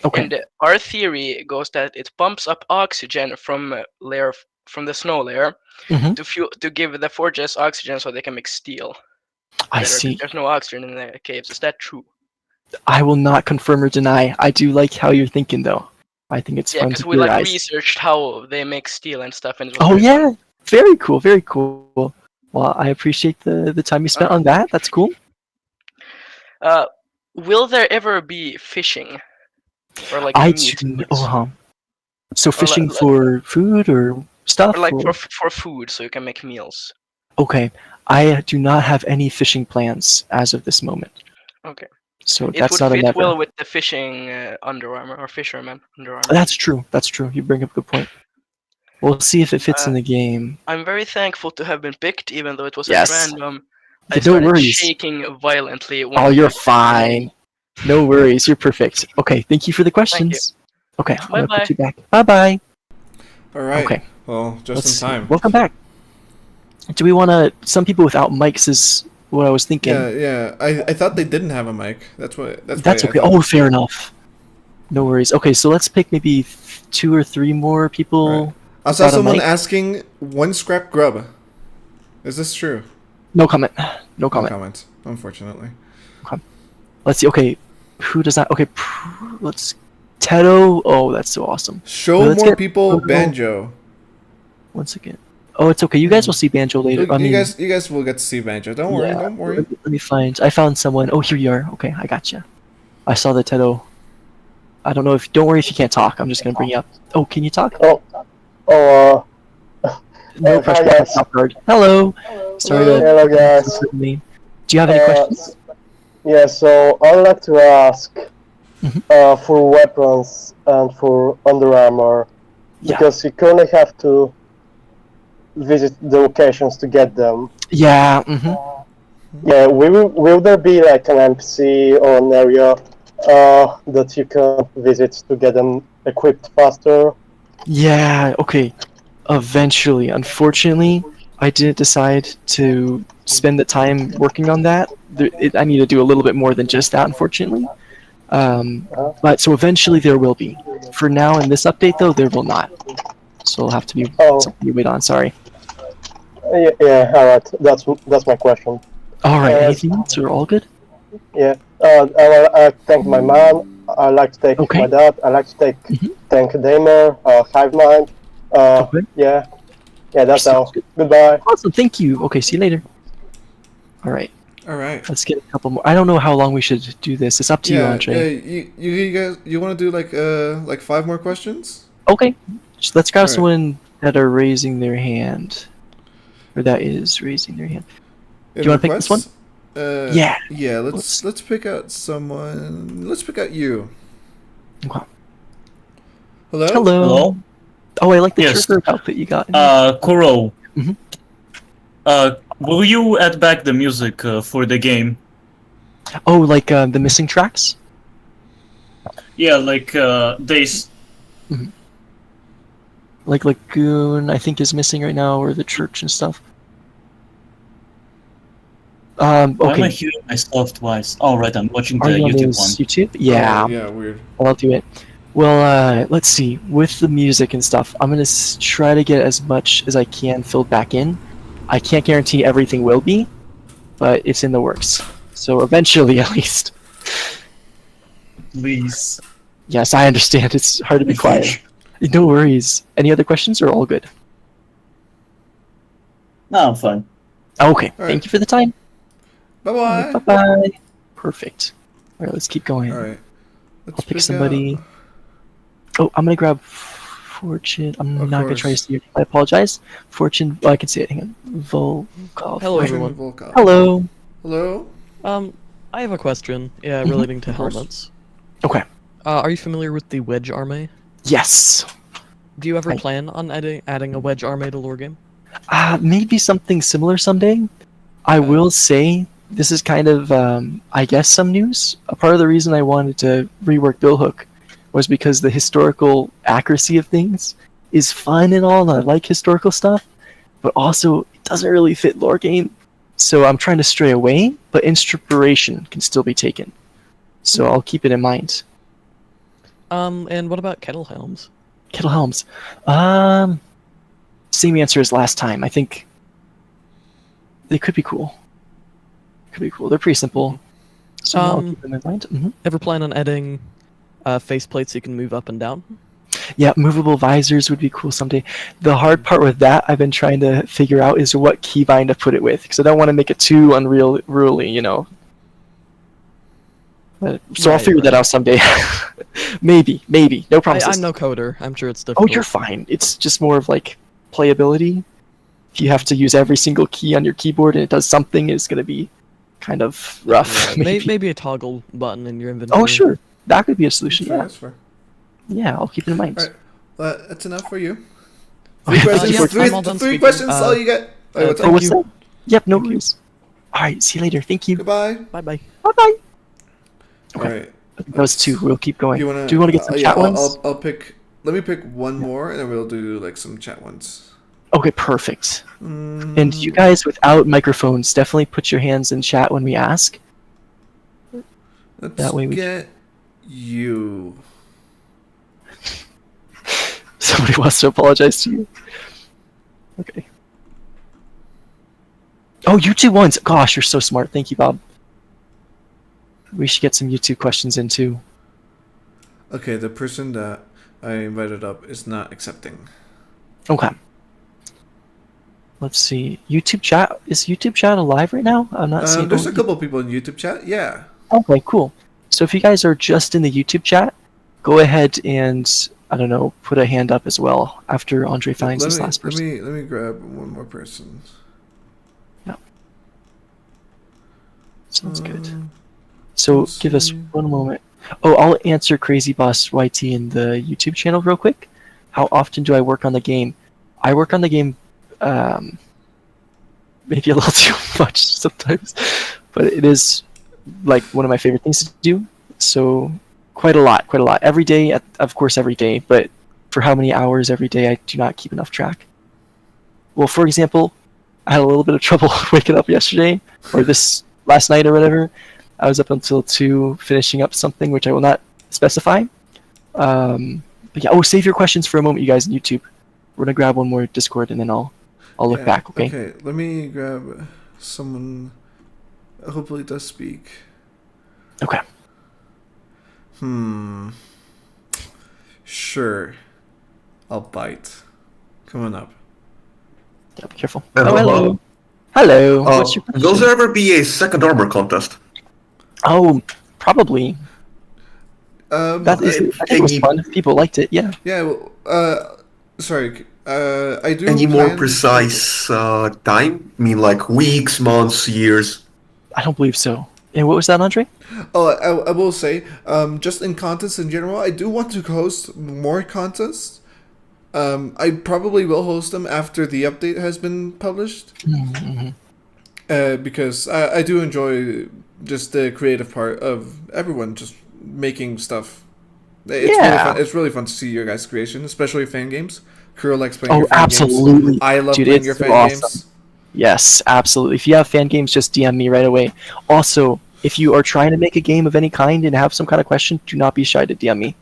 Okay. And our theory goes that it pumps up oxygen from the snow layer Mhm. to give the forges oxygen so they can make steel. I Better, see. There's no oxygen in the caves. Is that true? I will not confirm or deny. I do like how you're thinking, though. I think it's Yeah, fun because to we like theorize. researched how they make steel and stuff. And it was Oh very fun. yeah, very cool, very cool. Well, I appreciate the time you spent on that. That's cool. Will there ever be fishing? Or like I meat do. foods? So like- fishing for food or stuff. Or like or- for food, so you can make meals. Okay, I do not have any fishing plans as of this moment. Okay. So It that's would not a fit never. well with the fishing underarmor or fisherman underarmor. That's true. That's true. You bring up a good point. We'll see if it fits in the game. I'm very thankful to have been picked, even though it was Yes. at random. I No started worries. shaking violently. When Oh, you you're picked me. fine. No worries. You're perfect. Okay, thank you for the questions. Okay, I'm gonna Bye-bye. put you back. Bye bye. All right. Okay. Well, just Let's in see. time. Welcome back. Do we want to? Some people without mics is what I was thinking. Yeah. I thought they didn't have a mic. That's what. That's That's why I okay. thought- Oh, fair enough. No worries. Okay, so let's pick maybe 2 or 3 more people. Right. I saw without a someone mic. asking one scrap grub. Is this true? No comment. No No comment. comment. Unfortunately. Let's see. Okay, who does that? Okay, let's. Tedo. Oh, that's so awesome. Show Well, let's more get- people banjo. Once again. Oh, it's okay. You guys will see Banjo later. I mean, You guys will get to see banjo. Don't worry. yeah, Don't worry. Let me find. I found someone. Oh, here you are. Okay, I got you. I saw the title. I don't know if. Don't worry if you can't talk. I'm just gonna bring you up. Oh, can you talk? Oh, No hi pressure. guys. Top guard. Hello. Sorry to. Hello guys. Do you have any questions? Yeah, so I'd like to ask Mhm. for weapons and for Under Armour, Yeah. because you currently have to visit the locations to get them. Yeah. Yeah, will there be like an NPC or an area that you can visit to get them equipped faster? Yeah. Okay. Eventually, unfortunately, I didn't decide to spend the time working on that. I need to do a little bit more than just that, unfortunately. But so eventually there will be. For now, in this update, though, there will not. So it'll have to be something you wait on. Sorry. Yeah, alright. That's my question. All right. Anything else? Or all good? Yeah. I thank my mom. I like to take Okay. my dad. I like to thank Damer, Hive Mind. Okay. Yeah. Yeah, that's Sounds all. good. Goodbye. Awesome. Thank you. Okay. See you later. All right. All right. Let's get a couple more. I don't know how long we should do this. It's up to you, Andre. You guys, you want to do like 5 more questions? Okay. Just let's grab All right. someone that are raising their hand. Or that is raising their hand. Do you want to pick this one? Yeah. Yeah. Let's pick out someone. Let's pick out you. Okay. Hello. Hello. Oh, I like the Yes. trigger outfit you got. Kuro. Mhm. Will you add back the music for the game? Oh, like the missing tracks? Yeah, like days. Like Lagoon, I think is missing right now, or the church and stuff. Why am I Okay. hearing myself twice? All right, I'm watching Are the you on YouTube this one. YouTube? Yeah. Oh, yeah. Weird. I'll do it. Well, let's see. With the music and stuff, I'm gonna try to get as much as I can filled back in. I can't guarantee everything will be, but it's in the works. So eventually, at least. Please. Yes, I understand. It's hard to be quiet. No worries. Any other questions or all good? No, I'm fine. Okay. All right. Thank you for the time. Bye bye. Bye. Perfect. All right, let's keep going. All right. Let's I'll pick somebody. Oh, I'm gonna grab Fortune. I'm Of not gonna try to course. see it. I apologize. Fortune. Oh, I can see it. Hang on. Volkov. Hello, Fortune everyone. Volkov. Hello. Hello. I have a question. Yeah, Mhm. relating to Of course. helmets. Okay. Are you familiar with the wedge armor? Yes. Do you ever I- plan on adding a wedge armor to lore game? Maybe something similar someday. I will say this is kind of, I guess, some news. A part of the reason I wanted to rework Billhook was because the historical accuracy of things is fun and all, and I like historical stuff, but also it doesn't really fit lore game. So I'm trying to stray away, but inspiration can still be taken. So I'll keep it in mind. And what about kettle helms? Kettle helms. Same answer as last time. I think they could be cool. Could be cool. They're pretty simple. So I'll keep them in mind. Ever plan on adding face plates you can move up and down? Yeah, movable visors would be cool someday. The hard part with that I've been trying to figure out is what keybind to put it with, because I don't want to make it too unruly, you know. So I'll figure that out someday. maybe. No promises. I'm no coder. I'm sure it's Oh, difficult. you're fine. It's just more of like playability. If you have to use every single key on your keyboard and it does something, it's going to be kind of rough. Yeah, maybe. maybe a toggle button in your inventory. Oh, sure. That could be a solution. Fair, Yeah. that's fair. Yeah, I'll keep it in mind. All right. That's enough for you. Okay, Three questions. yeah, three I'm all done three speaking. questions. All you get. Wait, what's Oh, up? what's that? Yep, no worries. All right, see you later. Thank you. Goodbye. Bye bye. Bye-bye. All Okay. right. Those two. We'll keep going. You wanna, Do you want to get some yeah, chat ones? I'll pick. Let me pick one more, and then we'll do like some chat ones. Okay, perfect. Mm, And you guys without microphones, definitely put your hands in chat when we ask. let's that way we- get you. Somebody wants to apologize to you. Okay. Oh, YouTube ones. Gosh, you're so smart. Thank you, Bob. We should get some YouTube questions in too. Okay, the person that I invited up is not accepting. Okay. Let's see. YouTube chat. Is YouTube chat alive right now? I'm not seeing. There's a couple people in YouTube chat. Yeah. Okay, cool. So if you guys are just in the YouTube chat, go ahead and, I don't know, put a hand up as well after Andre finds this last person. Let me grab one more person. Yeah. Sounds good. So give us one moment. Oh, I'll answer Crazy Boss YT in the YouTube channel real quick. How often do I work on the game? I work on the game maybe a little too much sometimes, but it is like one of my favorite things to do. So quite a lot. Every day, of course, every day, but for how many hours every day, I do not keep enough track. Well, for example, I had a little bit of trouble waking up yesterday, or this last night or whatever. I was up until 2 finishing up something, which I will not specify. But yeah, save your questions for a moment, you guys on YouTube. We're gonna grab one more Discord, and then I'll look back, okay? Okay, let me grab someone. Hopefully it does speak. Okay. Sure. I'll bite. Come on up. Yeah, be careful. Hello. Hello. What's your question? Will there ever be a second armor contest? Oh, probably. I think it was fun. People liked it, yeah. Yeah, well, sorry. I do. Any more precise time? I mean, like weeks, months, years? I don't believe so. And what was that, Andre? Oh, I will say, just in contests in general, I do want to host more contests. I probably will host them after the update has been published. Because I do enjoy just the creative part of everyone just making stuff. It's really fun. It's really fun to see your guys' creation, especially fan games. Kuro likes playing your fan absolutely. games. I love Dude, playing your fan games. Yes, absolutely. If you have fan games, just DM me right away. Also, if you are trying to make a game of any kind and have some kind of question, do not be shy to DM me.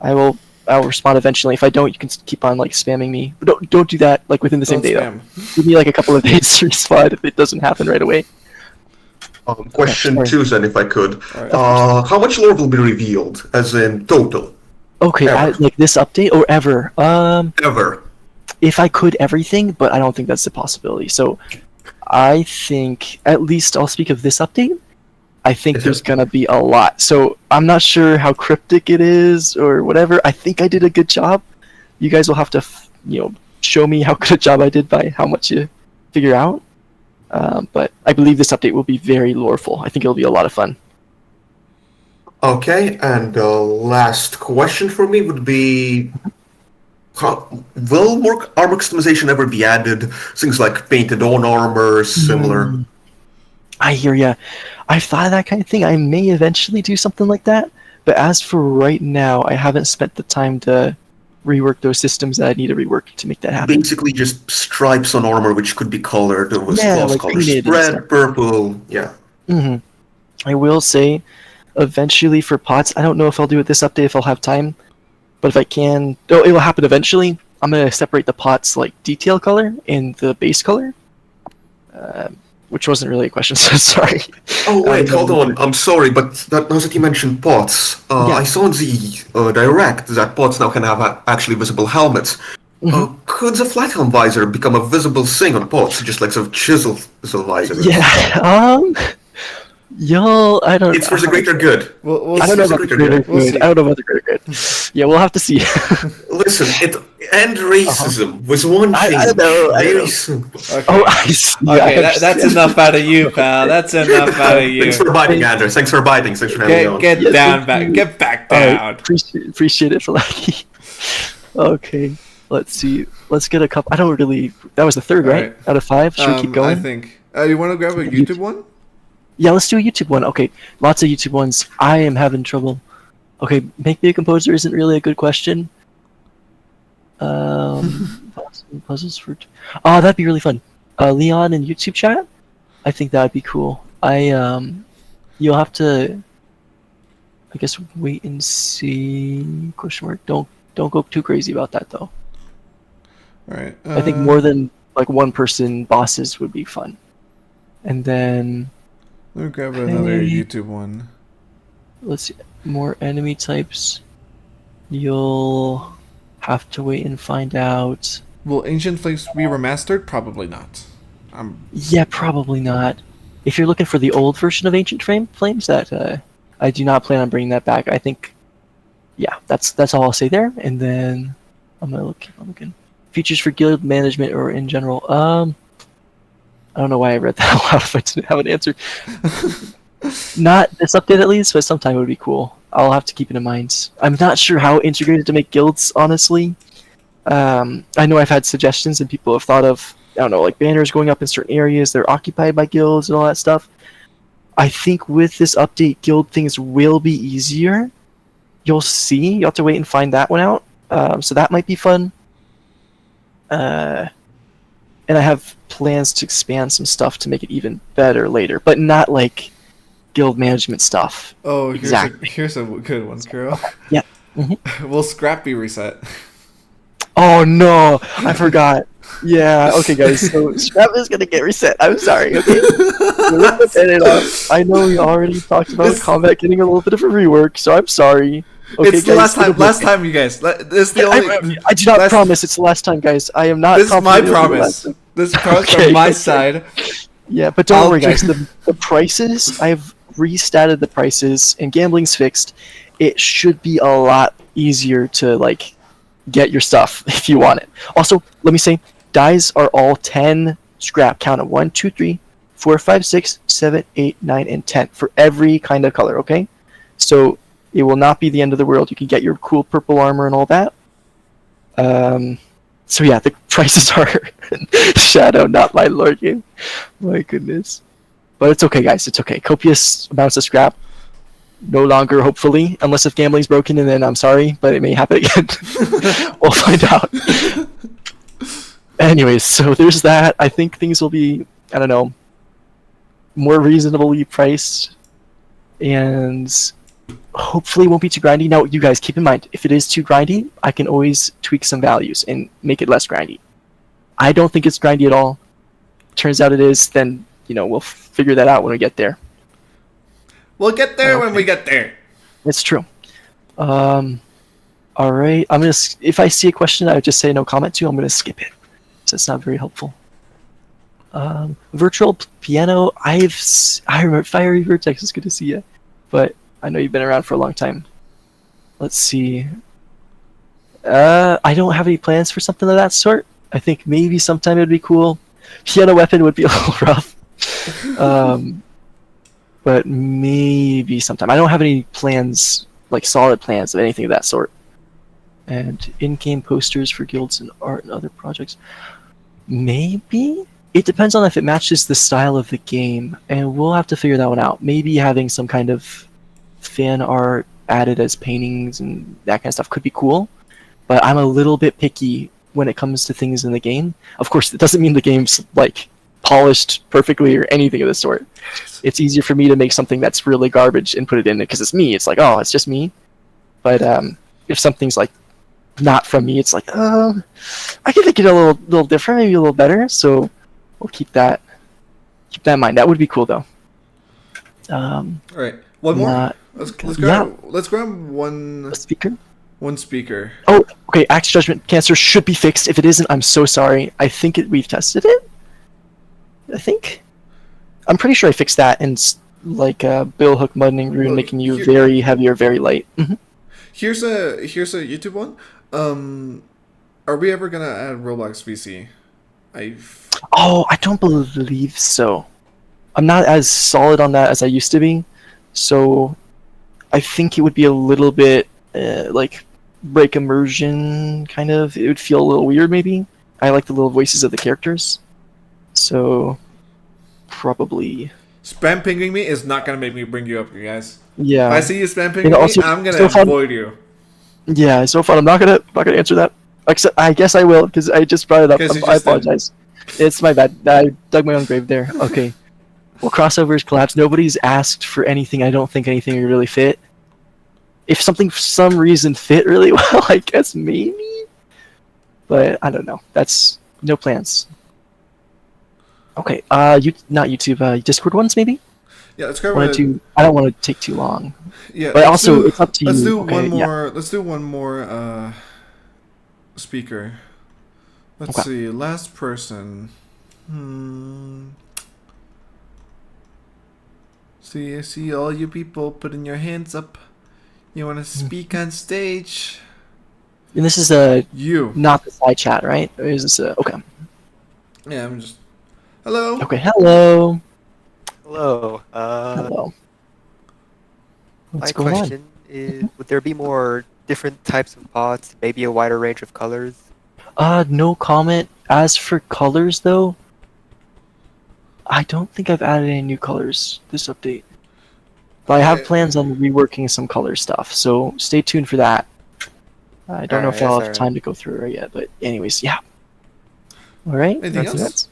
I'll respond eventually. If I don't, you can keep on like spamming me. But don't do that like within the same day though. Give me like a couple of days to respond if it doesn't happen right away. Question 2 then, if I could. How much lore will be revealed, as in total? Okay, like this update or ever? Ever. If I could everything, but I don't think that's a possibility. So I think, at least I'll speak of this update, I think there's going to be a lot. So I'm not sure how cryptic it is or whatever. I think I did a good job. You guys will have to, show me how good a job I did by how much you figure out. But I believe this update will be very loreful. I think it'll be a lot of fun. Okay, and the last question for me would be... will more armor customization ever be added? Things like painted on armor, similar. I hear ya. I've thought of that kind of thing. I may eventually do something like that, but as for right now, I haven't spent the time to rework those systems that I need to rework to make that happen. Basically, just stripes on armor which could be colored with gloss like colors, red, purple, yeah. I will say, eventually for pots, I don't know if I'll do it this update if I'll have time. But if I can, it will happen eventually. I'm going to separate the pots like detail color and the base color. Which wasn't really a question, so sorry. Oh, wait, hold on. I'm sorry, but now that you mentioned pots, I saw in the direct that pots now can have actually visible helmets. Could the flat helm visor become a visible thing on pots, just like some chisel visor? Yeah, y'all, I don't. It's for the greater good. I don't know about the greater good. I don't know about the greater good. Yeah, we'll have to see. Listen, it end racism was one thing. I know. Very simple. Okay. Oh, I see. Okay, that's enough out of you, pal. That's enough out of you. Thanks for biting, Anders. Thanks for biting. Thanks for having me on. Get down, back. Get back down. Appreciate it, Falaki. Okay, let's see. Let's get a couple. I don't really. That was the third, right? Out of 5. Should we keep going? I think. You want to grab a YouTube one? Yeah, let's do a YouTube one. Okay, lots of YouTube ones. I am having trouble. Okay, Make Me a Composer isn't really a good question. Puzzles for... Oh, that'd be really fun. Leon in YouTube chat? I think that'd be cool. You'll have to... I guess wait and see... Question mark. Don't go too crazy about that, though. Alright. I think more than like one person bosses would be fun. And then... Let me grab another YouTube one. Let's see. More enemy types. You'll have to wait and find out. Will Ancient Flames be remastered? Probably not. Yeah, probably not. If you're looking for the old version of Ancient Flames that I do not plan on bringing that back. I think, yeah, that's all I'll say there. And then I'm looking. Features for guild management or in general. I don't know why I read that out loud if I didn't have an answer. Not this update at least, but sometime it would be cool. I'll have to keep it in mind. I'm not sure how integrated to make guilds, honestly. I know I've had suggestions and people have thought of, I don't know, like banners going up in certain areas, they're occupied by guilds and all that stuff. I think with this update, guild things will be easier. You'll see. You'll have to wait and find that one out. So that might be fun. And I have plans to expand some stuff to make it even better later, but not like guild management stuff. Oh, exactly. Here's a good one, Kuro. Yeah. Will scrap be reset? Oh no, I forgot. Yeah, okay guys, so scrap is gonna get reset. I'm sorry, okay? I know we already talked about combat getting a little bit of a rework, so I'm sorry. Okay, it's the guys, last time, you guys. This is the only. I do not promise it's the last time, guys. I am not. This is my confident it'll be the last promise. time. This is promise from my side. Yeah, but don't worry, guys. The prices, I've restatted the prices, and gambling's fixed. It should be a lot easier to like get your stuff if you want it. Also, let me say, dies are all 10 scrap. Count of 1, 2, 3, 4, 5, 6, 7, 8, 9, and 10 for every kind of color. Okay, so it will not be the end of the world. You can get your cool purple armor and all that. So yeah, the prices are Shadow, not my Lord game. My goodness. But it's okay, guys. It's okay. Copious amounts of scrap. No longer, hopefully. Unless if gambling's broken, and then I'm sorry, but it may happen again. We'll find out. Anyways, so there's that. I think things will be, I don't know, more reasonably priced. And hopefully it won't be too grindy. Now, you guys, keep in mind, if it is too grindy, I can always tweak some values and make it less grindy. I don't think it's grindy at all. Turns out it is, then, you know, we'll figure that out when we get there. We'll get there when we get there. It's true. All right. I'm gonna. If I see a question, I would just say no comment to. I'm gonna skip it. So it's not very helpful. Virtual piano. I remember Fiery Vertex. It's good to see you, but I know you've been around for a long time. Let's see. I don't have any plans for something of that sort. I think maybe sometime it would be cool. Piano weapon would be a little rough. But maybe sometime. I don't have any plans, like solid plans of anything of that sort. And in-game posters for guilds and art and other projects. Maybe? It depends on if it matches the style of the game, and we'll have to figure that one out. Maybe having some kind of fan art added as paintings and that kind of stuff could be cool, but I'm a little bit picky when it comes to things in the game. Of course, it doesn't mean the game's like polished perfectly or anything of the sort. It's easier for me to make something that's really garbage and put it in it because it's me. It's like, oh, it's just me. But if something's like not from me, it's like, I can make it a little different, maybe a little better. So we'll keep that in mind. That would be cool though. All right, one more. Let's grab one speaker. One speaker. Oh, okay. Axe Judgment Cancer should be fixed. If it isn't, I'm so sorry. I think we've tested it. I'm pretty sure I fixed that, and like bill hook muddening rune, making you very heavy or very light. Mm-hmm. Here's a YouTube one. Are we ever gonna add Roblox VC? I don't believe so. I'm not as solid on that as I used to be, so I think it would be a little bit like break immersion kind of. It would feel a little weird maybe. I like the little voices of the characters, so probably spam pinging me is not gonna make me bring you up, you guys. Yeah. If I see you spam pinging me, I'm gonna avoid you. Yeah, it's so fun. I'm not gonna answer that. Except I guess I will because I just brought it up. I apologize. It's my bad. I dug my own grave there. Okay. Well, crossovers collapse. Nobody's asked for anything. I don't think anything would really fit. If something for some reason fit really well, I guess maybe. But I don't know. That's no plans. Okay. Not YouTube. Discord ones maybe. Yeah, let's grab I don't want to take too long. Yeah, but also it's up to you. Let's do one more. Yeah. Let's do one more speaker. Let's see. Last person. See all you people putting your hands up. You want to speak on stage? And this is you, not the side chat, right? Or is this okay? Yeah, I'm just. Hello. Okay, hello. Hello. Hello. My What's going on? question is: would there be more different types of pots? Maybe a wider range of colors? No comment. As for colors, though, I don't think I've added any new colors this update. But I have plans on reworking some color stuff, so stay tuned for that. I don't know if I'll have time to go through it yet, but anyways, yeah. All right. Anything else?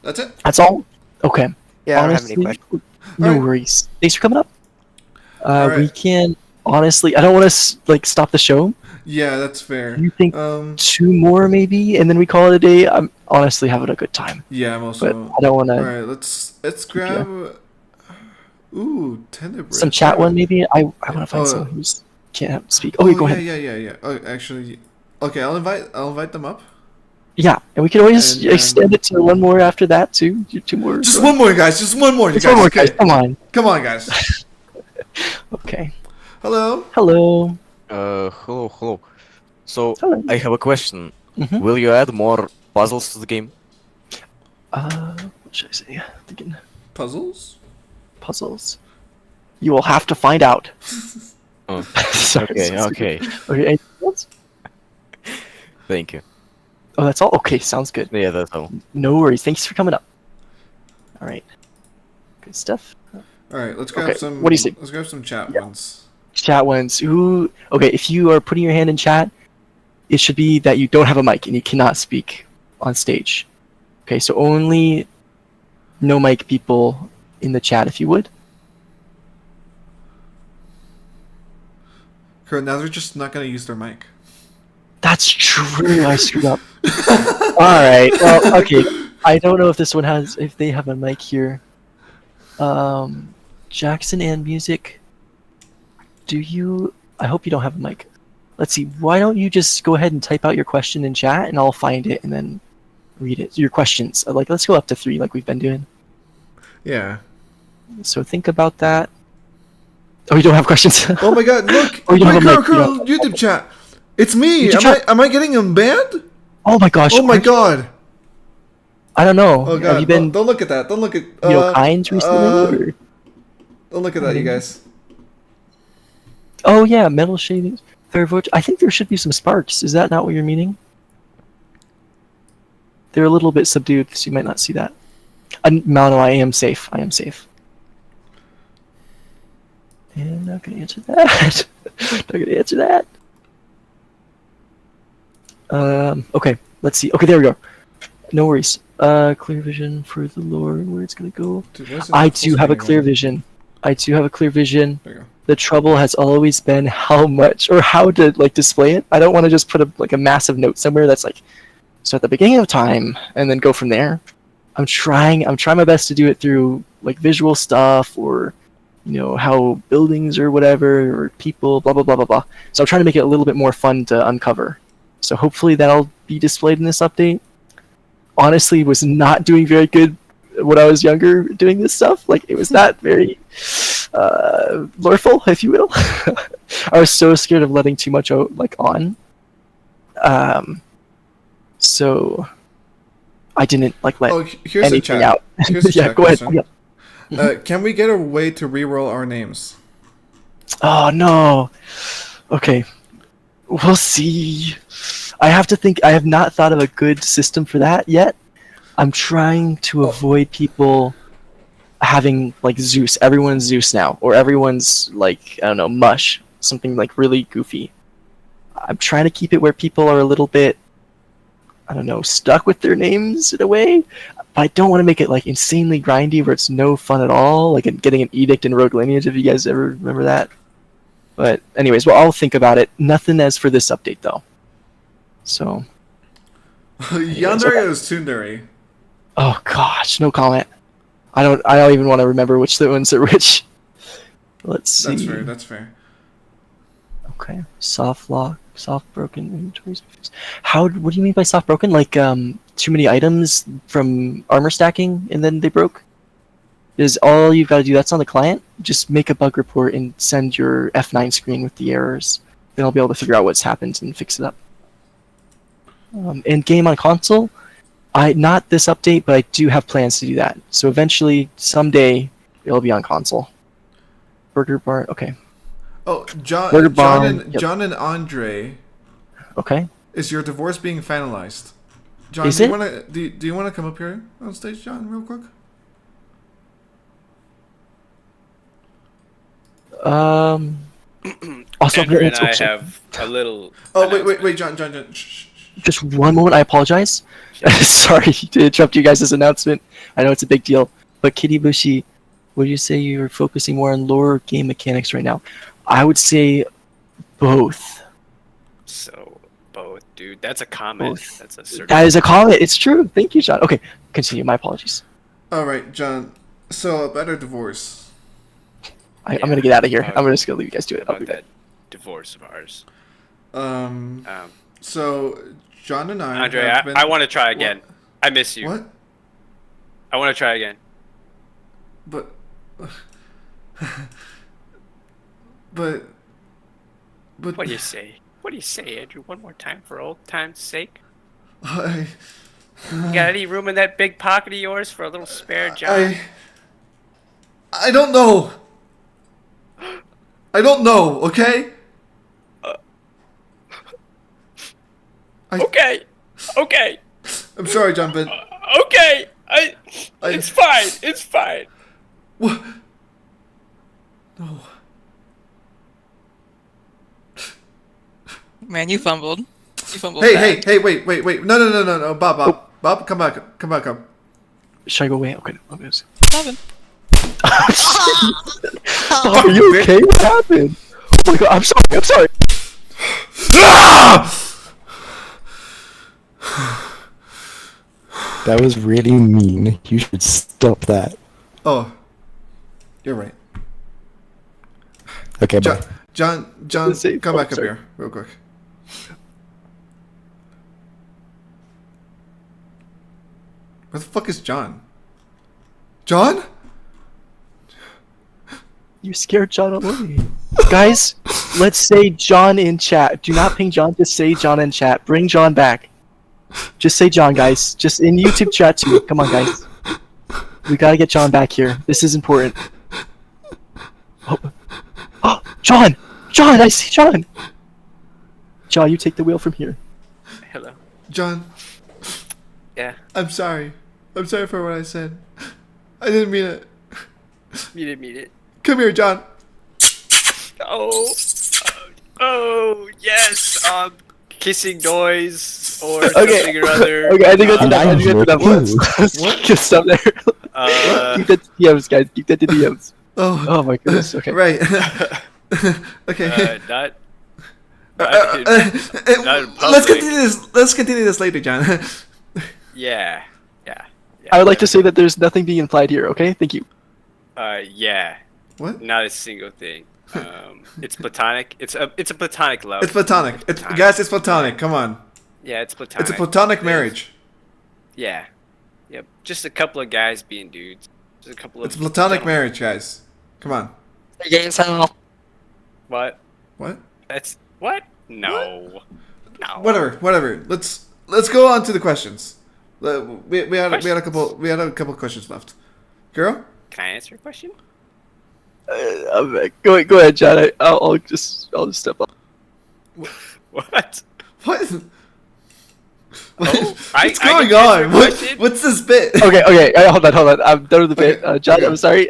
That's it. That's all. Okay. Yeah, honestly, I don't have any questions. No worries. Thanks for coming up. right. We can honestly. I don't want to like stop the show. Yeah, that's fair. You think 2 more maybe, and then we call it a day? I'm honestly having a good time. Yeah, I'm also. But I don't want to. All right, let's grab. Ooh, Tenebris. Some chat one maybe. I want to find someone who's can't speak. Oh, go ahead. Yeah. Oh, actually, okay. I'll invite them up. Yeah, and we can always extend it to 1 more after that too. 2 more. Just 1 more, guys. Just 1 more. Just 1 more, guys. Come on. Come on, guys. Okay. Hello. Hello. Hello. So I have a question. Mhm. Will you add more puzzles to the game? What should I say? Thinking puzzles. Puzzles. You will have to find out. Oh. Sorry, Okay. Okay. Anything else? Thank you. Oh, that's all. Okay, sounds good. Yeah, that's all. No worries. Thanks for coming up. All right. Good stuff. All right, let's grab some. What do you say? Let's grab some chat ones. Chat ones. Who? Okay, if you are putting your hand in chat, it should be that you don't have a mic and you cannot speak on stage. Okay, so only no mic people in the chat, if you would. Kurt, now they're just not gonna use their mic. That's true. I screwed up. All right. Well, okay. I don't know if this one has, if they have a mic here. Jackson and Music. Do you? I hope you don't have a mic. Let's see. Why don't you just go ahead and type out your question in chat, and I'll find it and then read it. Your questions. Like, let's go up to 3, like we've been doing. Yeah. So think about that. Oh, you don't have questions. Oh my God! Look. Oh, you don't have a mic. Curl, YouTube chat. It's me. Am I getting him banned? Oh my gosh. Oh my God. I don't know. Oh God. Have you been? Don't look at that. Don't look at. Kind recently? Don't look at that, you guys. Oh yeah, metal shadings. Fairvolt. I think there should be some sparks. Is that not what you're meaning? They're a little bit subdued, so you might not see that. No, I am safe. I am safe. And not gonna answer that. Not gonna answer that. Okay, let's see. Okay, there we go. No worries. Clear vision for the lore, where it's gonna go. Dude, I do have a clear vision. I do have a clear vision. There you go. The trouble has always been how much or how to like display it. I don't want to just put a massive note somewhere that's like, so at the beginning of time and then go from there. I'm trying my best to do it through like visual stuff or, you know, how buildings or whatever or people, blah, blah, blah, blah, blah. So I'm trying to make it a little bit more fun to uncover. So hopefully that'll be displayed in this update. Honestly, was not doing very good when I was younger doing this stuff. Like, it was not very loreful, if you will. I was so scared of letting too much out, like, on. So I didn't, like, let anything out. Here's a yeah, chat go question. ahead. Can we get a way to reroll our names? Oh, no. Okay. We'll see. I have to think. I have not thought of a good system for that yet. I'm trying to avoid people having like Zeus. Everyone's Zeus now, or everyone's like, I don't know, Mush. Something like really goofy. I'm trying to keep it where people are a little bit, I don't know, stuck with their names in a way. But I don't want to make it like insanely grindy where it's no fun at all. Like getting an edict in Rogue Lineage, if you guys ever remember that. But anyways, well, I'll think about it. Nothing as for this update though. So. Yandere is Tsundere. Oh gosh, no comment. I don't even want to remember which the ones are which. Let's see. That's fair. That's fair. Okay. Soft lock, soft broken inventories. What do you mean by soft broken? Like too many items from armor stacking and then they broke? is all you've got to do. That's on the client. Just make a bug report and send your F9 screen with the errors. Then I'll be able to figure out what's happened and fix it up. And game on console, not this update, but I do have plans to do that. So eventually, someday, it'll be on console. Burger Bar, okay. Oh, Burger Bar, John and Andre. Okay. Is your divorce being finalized? John, Is do it? you wanna do you wanna come up here on stage, John, real quick? Also, Andrew and let's go I check. have a little. Oh wait, John. Shh. Just one moment, I apologize. Sorry to interrupt you guys' announcement. I know it's a big deal. But Kitty Bushi, would you say you're focusing more on lore game mechanics right now? I would say both. So both, dude. That's a comment. Both. That's a certain. That is a comment. It's true. Thank you, John. Okay, continue. My apologies. All right, John. So about our divorce. I'm gonna get out of here. I'm just gonna leave you guys to it. I'll About be that back. divorce of ours. So John and I. Andre, have been... I want to try again. What? I miss you. What? I want to try again. But. But. What do you say? What do you say, Andrew? One more time for old time's sake. You got any room in that big pocket of yours for a little spare, John? I don't know. I don't know. Okay. Okay. Okay. I'm sorry, John, but Okay. It's fine. It's fine. What? No. Man, you fumbled. You fumbled. Hey, wait. No. Bob, come back up. Should I go away? Okay. I'll go. Bobbin. Bob, are you okay? What happened? Oh my god, I'm sorry. That was really mean. You should stop that. Oh, you're right. Okay, bye. John, come back up here real quick. Where the fuck is John? John? You scared John away. Guys, let's say John in chat. Do not ping John, just say John in chat. Bring John back. Just say John, guys. Just in YouTube chat too. Come on, guys. We gotta get John back here. This is important. Oh, John! John, I see John! John, you take the wheel from here. Hello. John. Yeah. I'm sorry. I'm sorry for what I said. I didn't mean it. You didn't mean it. Come here, John. Oh, yes. Kissing noise or Okay. something or other. Okay, I think that's enough. Let's What? get stuff there. Keep that to DMs, guys. Keep that to DMs. Oh my goodness. Okay. Right. Okay. Not Let's continue this. Let's continue this later, John. Yeah. I would like to say that there's nothing being implied here. Okay. Thank you. Yeah. What? Not a single thing. It's platonic. It's a platonic love. It's platonic. Guys, it's platonic. Come on. Yeah, it's platonic. It's a platonic marriage. Yeah. Yep. Just a couple of guys being dudes. Just a couple of. It's platonic marriage, guys. Come on. What? What? That's what? No. No. Whatever. Let's go on to the questions. We had a couple questions left. Girl? Can I answer a question? Go ahead, John. I'll just step up. What? What? Oh, What's going on? What's this bit? Okay. Hold on. I'm done with the bit. John, I'm sorry.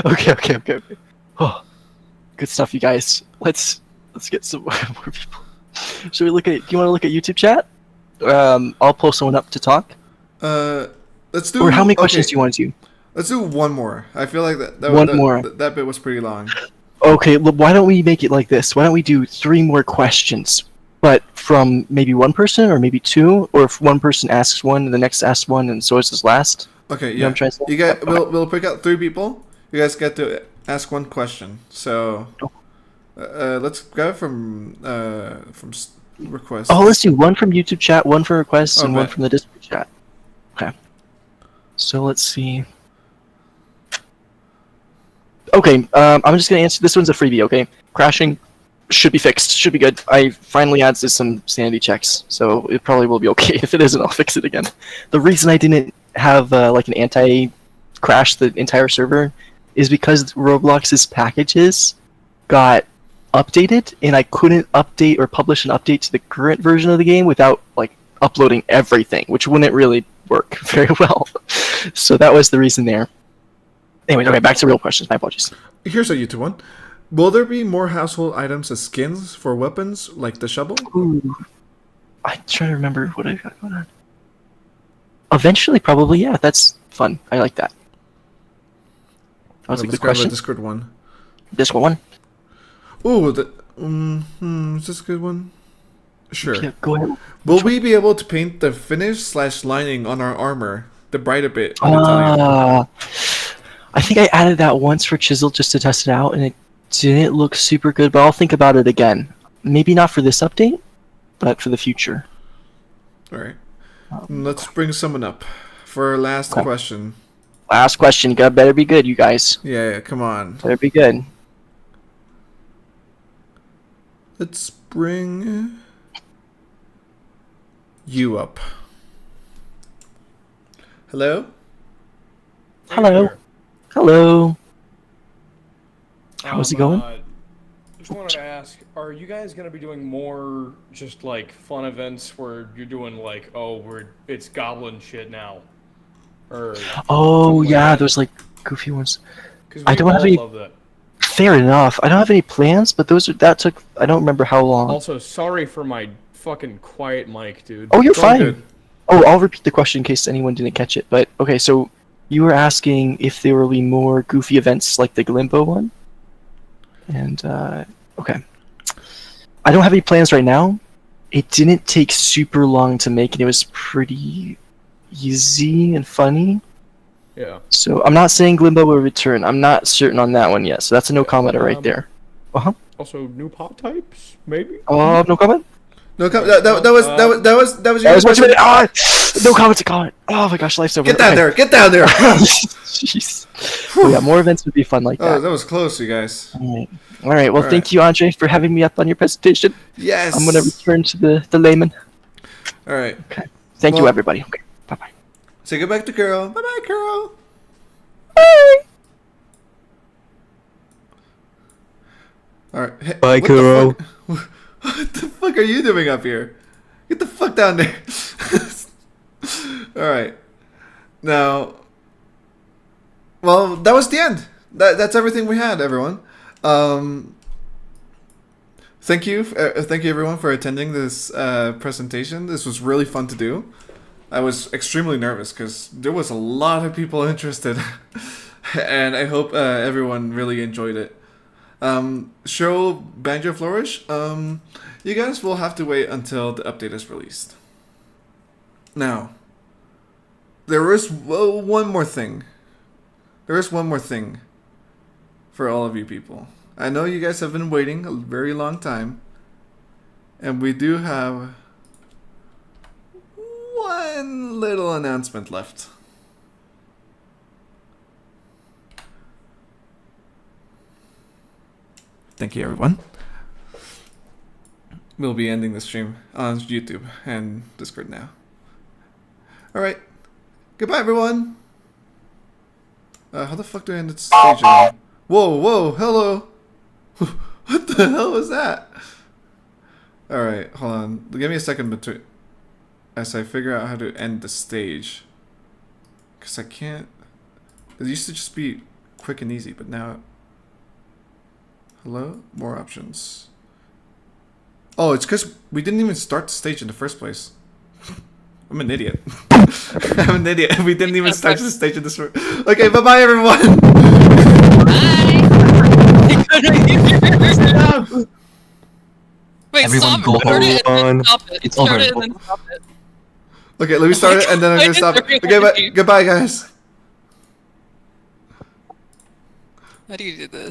Okay. Oh, good stuff, you guys. Let's get some more people. Should we look at? Do you want to look at YouTube chat? I'll pull someone up to talk. Let's do. Or how many questions do you want to do? Let's do one more. I feel like that bit was pretty long. Okay, why don't we make it like this? Why don't we do 3 more questions, but from maybe one person or maybe 2, or if one person asks one and the next asks one, and so is this last. Okay, You know yeah. what I'm trying to say? You guys, we'll pick out 3 people. You guys get to ask one question. So, let's go from requests. Oh, let's do one from YouTube chat, one from requests, and one Okay. from the Discord chat. So let's see. Okay, I'm just gonna answer. This one's a freebie. Okay, crashing should be fixed. Should be good. I finally added some sanity checks, so it probably will be okay. If it isn't, I'll fix it again. The reason I didn't have like an anti-crash the entire server is because Roblox's packages got updated, and I couldn't update or publish an update to the current version of the game without like uploading everything, which wouldn't really work very well. So that was the reason there. Anyway, okay, back to real questions. My apologies. Here's a YouTube one. Will there be more household items as skins for weapons, like the shovel? Ooh. I'm trying to remember what I got going on. Eventually, probably, yeah. That's fun. I like that. That was a good question. Discord one. Discord one? Ooh, is this a good one? Sure. Yeah, go ahead. Will we be able to paint the finish/lining on our armor? The brighter bit. On I think I added that once for Chisel just to test it out, and it didn't look super good, but I'll think about it again. Maybe not for this update, but for the future. Alright. Let's bring someone up for our last question. Last question. You better be good, you guys. Yeah, come on. Better be good. Let's bring you up. Hello? Hello. Hello. How's it going? Just wanted to ask, are you guys going to be doing more just like fun events where you're doing like, it's goblin shit now? Or Oh yeah, those like goofy ones. I don't have all any. love that. Fair enough. I don't have any plans, but that took. I don't remember how long. Also, sorry for my fucking quiet mic, dude. Oh, you're It's all fine. good. Oh, I'll repeat the question in case anyone didn't catch it. But okay, so you were asking if there will be more goofy events like the Glimbo one, and okay. I don't have any plans right now. It didn't take super long to make, and it was pretty easy and funny. Yeah. So I'm not saying Glimbo will return. I'm not certain on that one yet. So that's a no commenter right there. Also, new pot types, maybe. No comment. No comment. That was your question. No comment to comment. Oh my gosh, life's over. Get down there. Get down there. Jeez. Oh, yeah, more events would be fun like that. Oh, that was close, you guys. All right. Well, thank you, Andre, for having me up on your presentation. Yes. I'm gonna return to the layman. All right. Okay. Thank you, everybody. Okay. Bye bye. Say goodbye to Carol. Bye bye, Carol. Bye. All right. Hey, Bye, what Carol. the fuck? What the fuck are you doing up here? Get the fuck down there. All right. Now, well, that was the end. That's everything we had, everyone. Thank you everyone for attending this presentation. This was really fun to do. I was extremely nervous because there was a lot of people interested, and I hope everyone really enjoyed it. Show Banjo Flourish. You guys will have to wait until the update is released. Now, there is one more thing. There is one more thing for all of you people. I know you guys have been waiting a very long time, and we do have one little announcement left. Thank you, everyone. We'll be ending the stream on YouTube and Discord now. Alright. Goodbye, everyone. How the fuck do I end the stage again? Whoa, hello. What the hell was that? Alright, hold on. Give me a second between as I figure out how to end the stage. Because I can't. It used to just be quick and easy, but now. Hello? More options. Oh, it's because we didn't even start the stage in the first place. I'm an idiot. I'm an idiot. We didn't even start the stage in this room. Okay, bye-bye, everyone. Wait, Everyone stop go it. Start it and then on. stop it. It's Start over. it and then stop it. Okay, let me start it and then I'm gonna stop it. Okay, goodbye, guys. How do you do this?